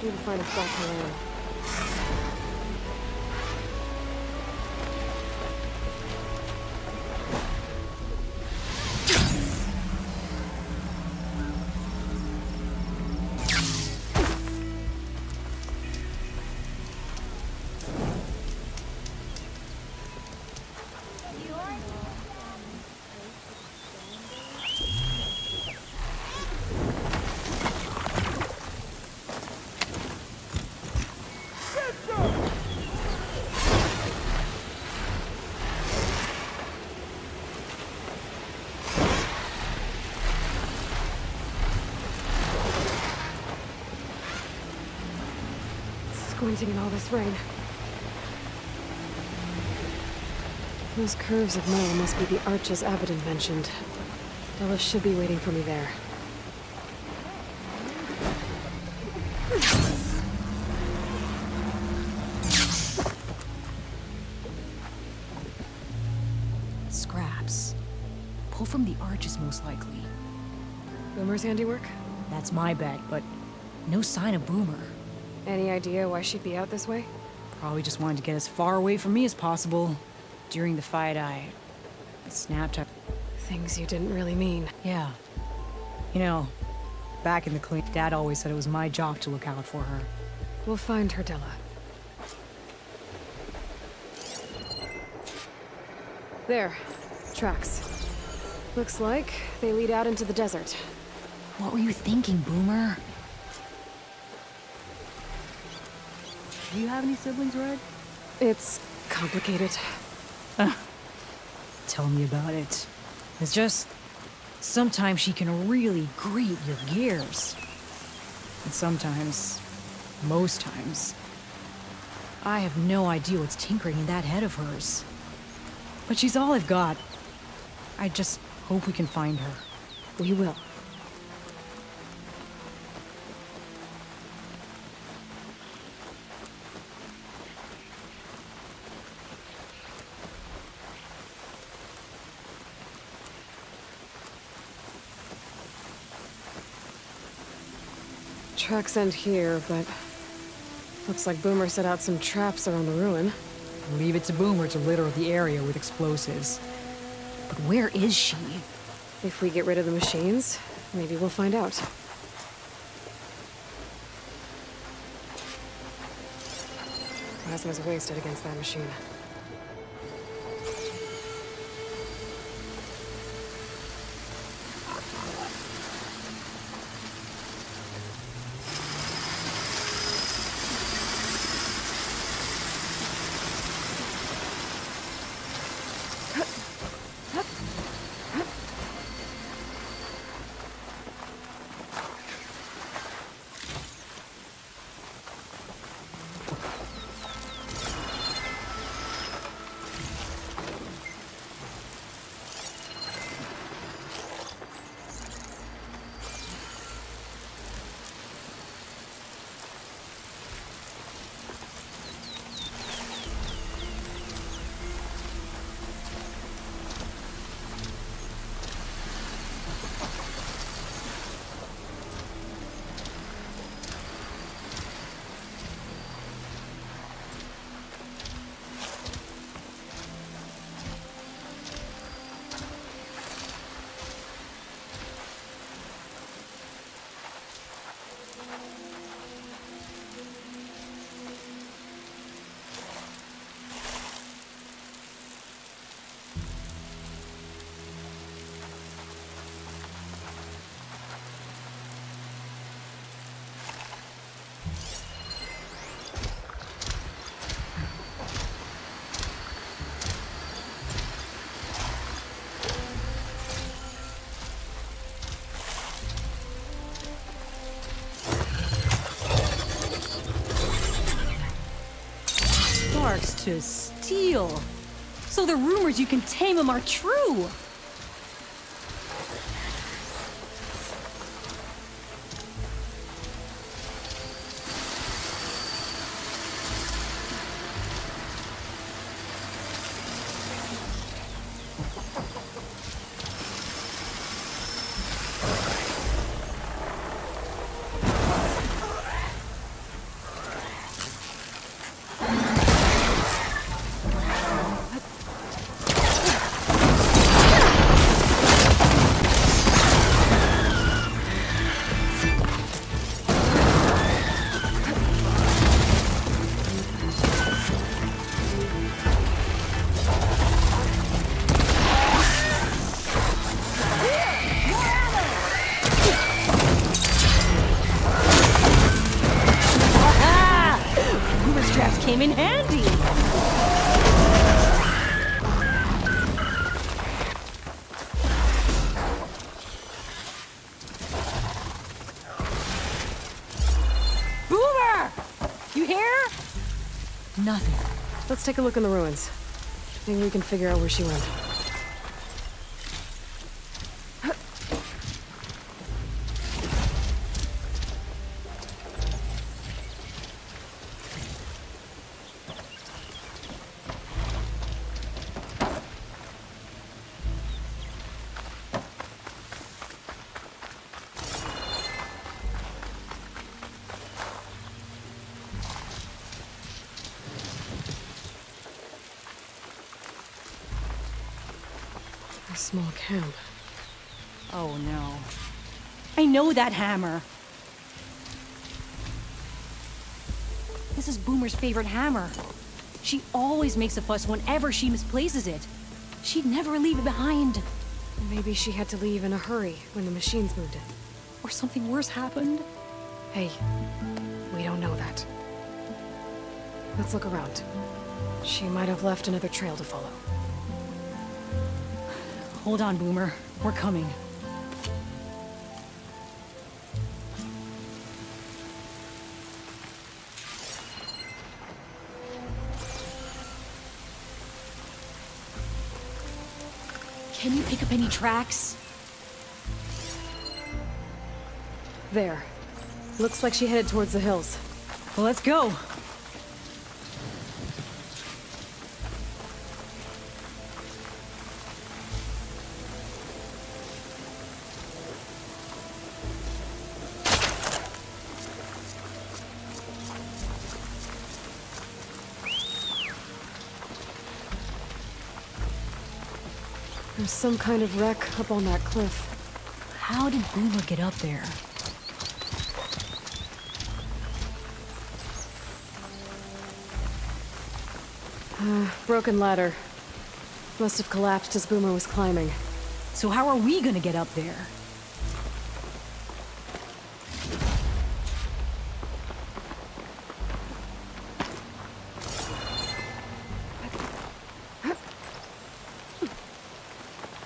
Need to find a spot to land. Squinting in all this rain. Those curves of metal must be the arches Abaddon mentioned. Della should be waiting for me there. Scraps. Pull from the arches, most likely. Boomer's handiwork? That's my bet, but no sign of Boomer. Any idea why she'd be out this way? Probably just wanted to get as far away from me as possible. During the fight, I snapped her. Things you didn't really mean. Yeah. You know, back in the clean, Dad always said it was my job to look out for her. We'll find her, Della. There. Tracks. Looks like they lead out into the desert. What were you thinking, Boomer? Do you have any siblings, Red? It's complicated. Tell me about it. It's just... sometimes she can really grate your gears. And sometimes... most times... I have no idea what's tinkering in that head of hers. But she's all I've got. I just hope we can find her. We will. Tracks end here, but looks like Boomer set out some traps around the ruin. Leave it to Boomer to litter the area with explosives. But where is she? If we get rid of the machines, maybe we'll find out. Plasma's wasted against that machine. To steal. So the rumors you can tame him are true. Came in handy. Boomer! You here? Nothing. Let's take a look in the ruins. Maybe we can figure out where she went. Small camp. Oh no. I know that hammer. This is Boomer's favorite hammer. She always makes a fuss whenever she misplaces it. She'd never leave it behind. Maybe she had to leave in a hurry when the machines moved it. Or something worse happened. Hey, we don't know that. Let's look around. She might have left another trail to follow. Hold on, Boomer. We're coming. Can you pick up any tracks? There. Looks like she headed towards the hills. Well, let's go. There's some kind of wreck up on that cliff. How did Boomer get up there? Broken ladder. Must have collapsed as Boomer was climbing. So how are we gonna get up there?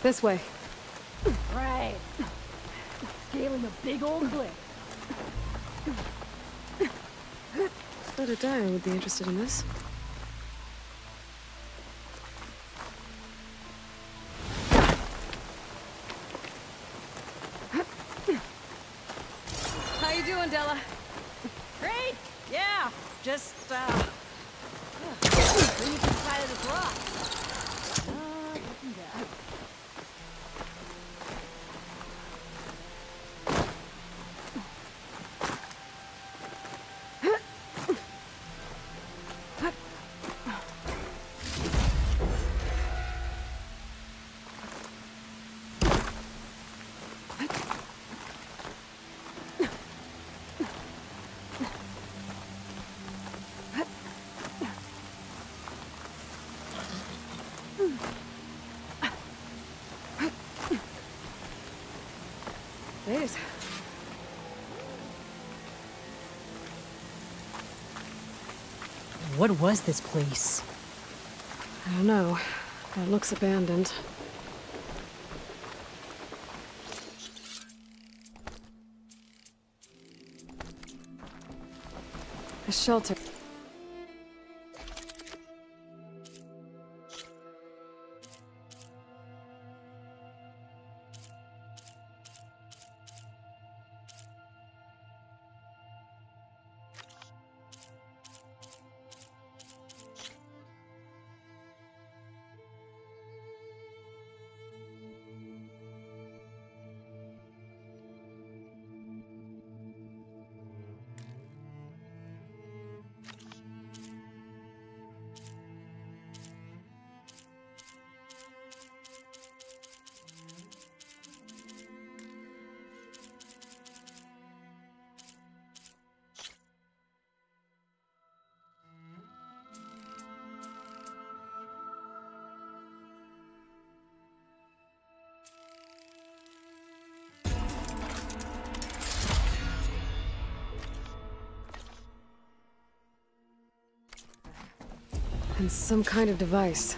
This way. Right. Scaling a big old cliff. Thought a Dio would be interested in this. How you doing, Della? Great. Yeah. Just, leaning to the side of this rock. Looking down. Days. What was this place? I don't know. It looks abandoned. A shelter. And some kind of device.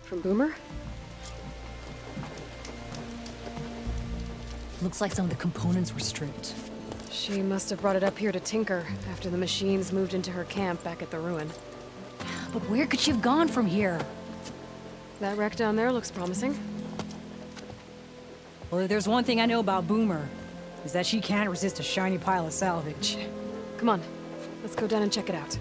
From Boomer? Looks like some of the components were stripped. She must have brought it up here to tinker after the machines moved into her camp back at the ruin. But where could she have gone from here? That wreck down there looks promising. Well, if there's one thing I know about Boomer, is that she can't resist a shiny pile of salvage. Come on, let's go down and check it out.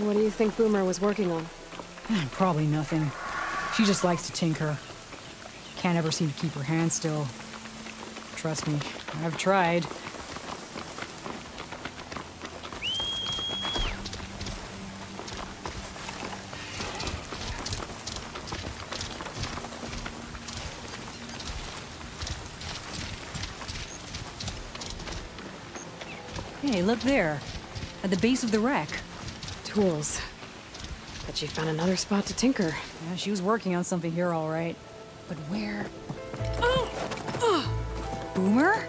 What do you think Boomer was working on? Probably nothing. She just likes to tinker. Can't ever seem to keep her hands still. Trust me, I've tried. Hey, look there. At the base of the wreck. Tools. Bet she found another spot to tinker. Yeah, she was working on something here, all right. But where? Boomer?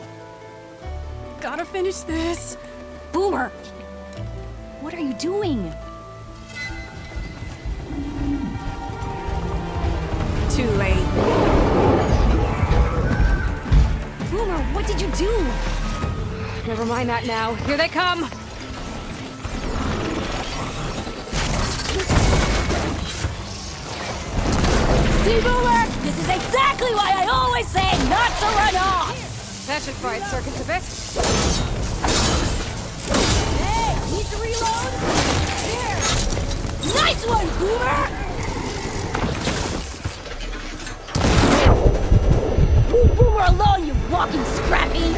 Gotta finish this. Boomer! What are you doing? Too late. Boomer, what did you do? Never mind that now. Here they come! See, Boomer? This is exactly why I always say not to run off! That should fry its circuits a bit. Hey, need to reload? Here! Nice one, Boomer! Leave Boomer alone, you walking scrappy!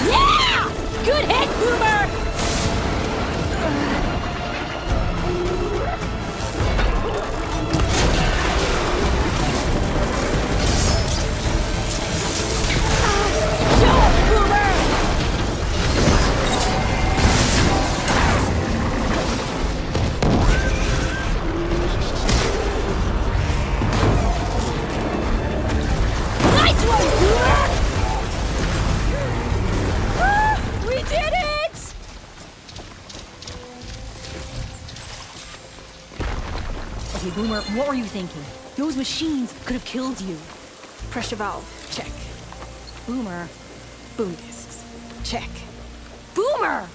Yeah! Good hit, Boomer! Boomer, what were you thinking? Those machines could have killed you. Pressure valve, check. Boomer. Boom discs, check. Boomer!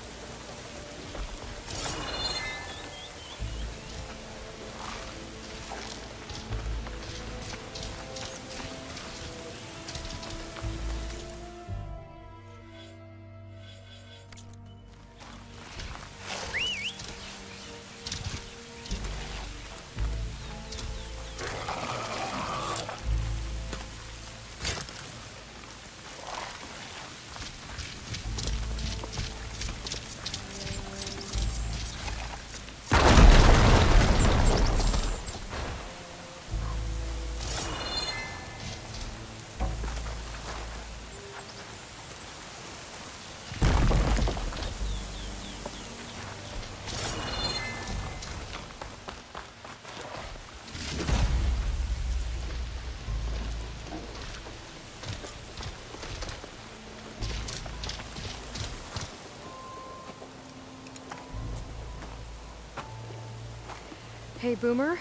Hey, Boomer?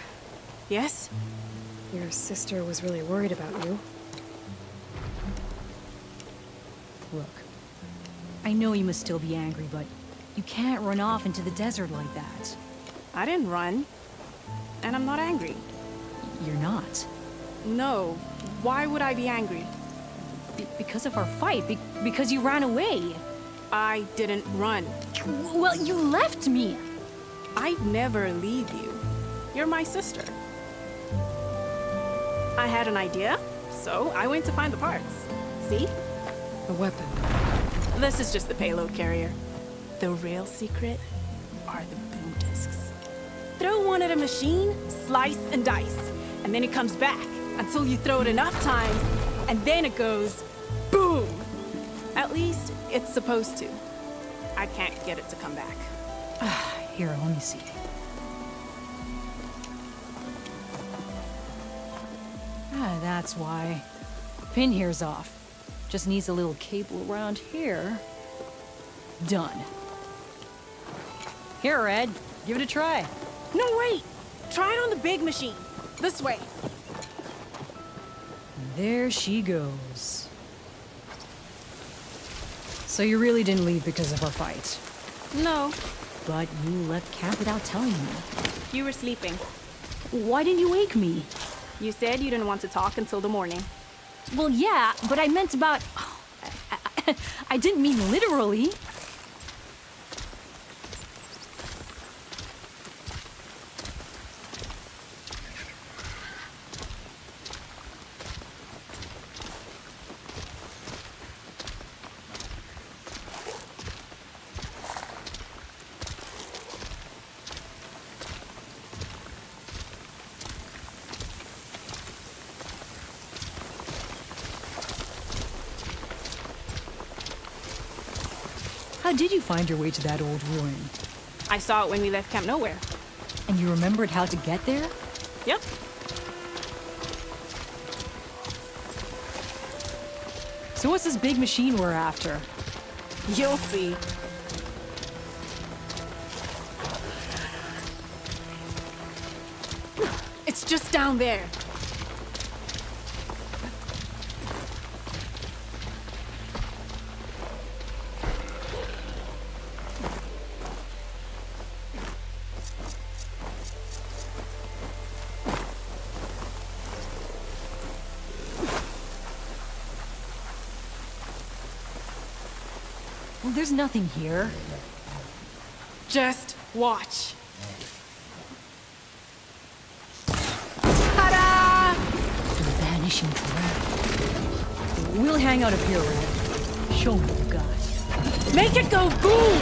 Yes? Your sister was really worried about you. Look, I know you must still be angry, but you can't run off into the desert like that. I didn't run. And I'm not angry. You're not? No. Why would I be angry? Because of our fight. Because you ran away. I didn't run. Well, you left me. I'd never leave you. You're my sister. I had an idea, so I went to find the parts. See? The weapon. This is just the payload carrier. The real secret are the boom discs. Throw one at a machine, slice and dice, and then it comes back until you throw it enough times, and then it goes boom. At least it's supposed to. I can't get it to come back. Here, let me see. That's why. Pin here's off. Just needs a little cable around here. Done. Here, Red. Give it a try. No, wait! Try it on the big machine. This way. There she goes. So you really didn't leave because of our fight? No. But you left camp without telling me. You were sleeping. Why didn't you wake me? You said you didn't want to talk until the morning. Well, yeah, but I meant about... I didn't mean literally. How did you find your way to that old ruin? I saw it when we left Camp Nowhere. And you remembered how to get there? Yep. So what's this big machine we're after? You'll see. It's just down there. Well, there's nothing here. Just watch. The vanishing dread. We'll hang out up here, Red. Show me you got. Make it go boom!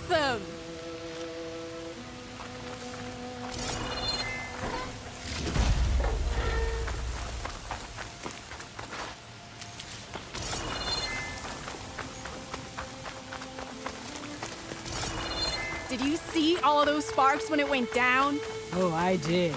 awesome! Did you see all of those sparks when it went down? Oh, I did.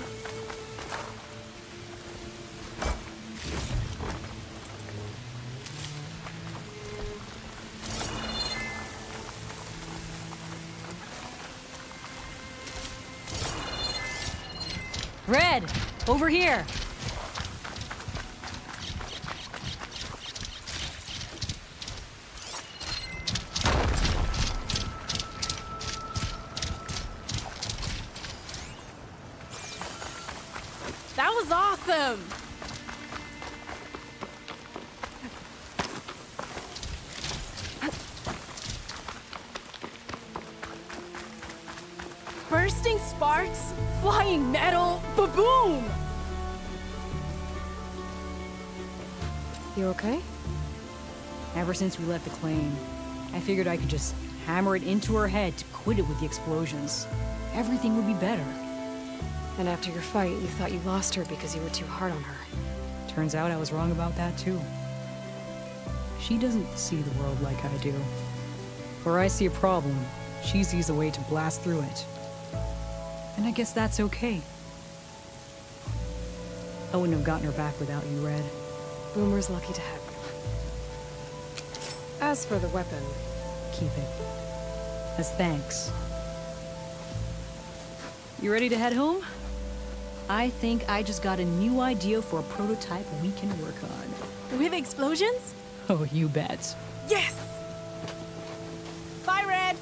Red, over here. That was awesome! Bursting sparks, flying metal, ba-boom! You okay? Ever since we left the claim, I figured I could just hammer it into her head to quit it with the explosions. Everything would be better. And after your fight, you thought you lost her because you were too hard on her. Turns out I was wrong about that too. She doesn't see the world like I do. Where I see a problem, she sees a way to blast through it. And I guess that's okay. I wouldn't have gotten her back without you, Red. Boomer's lucky to have you. As for the weapon... Keep it. As thanks. You ready to head home? I think I just got a new idea for a prototype we can work on. With explosions? Oh, you bet. Yes! Bye, Red!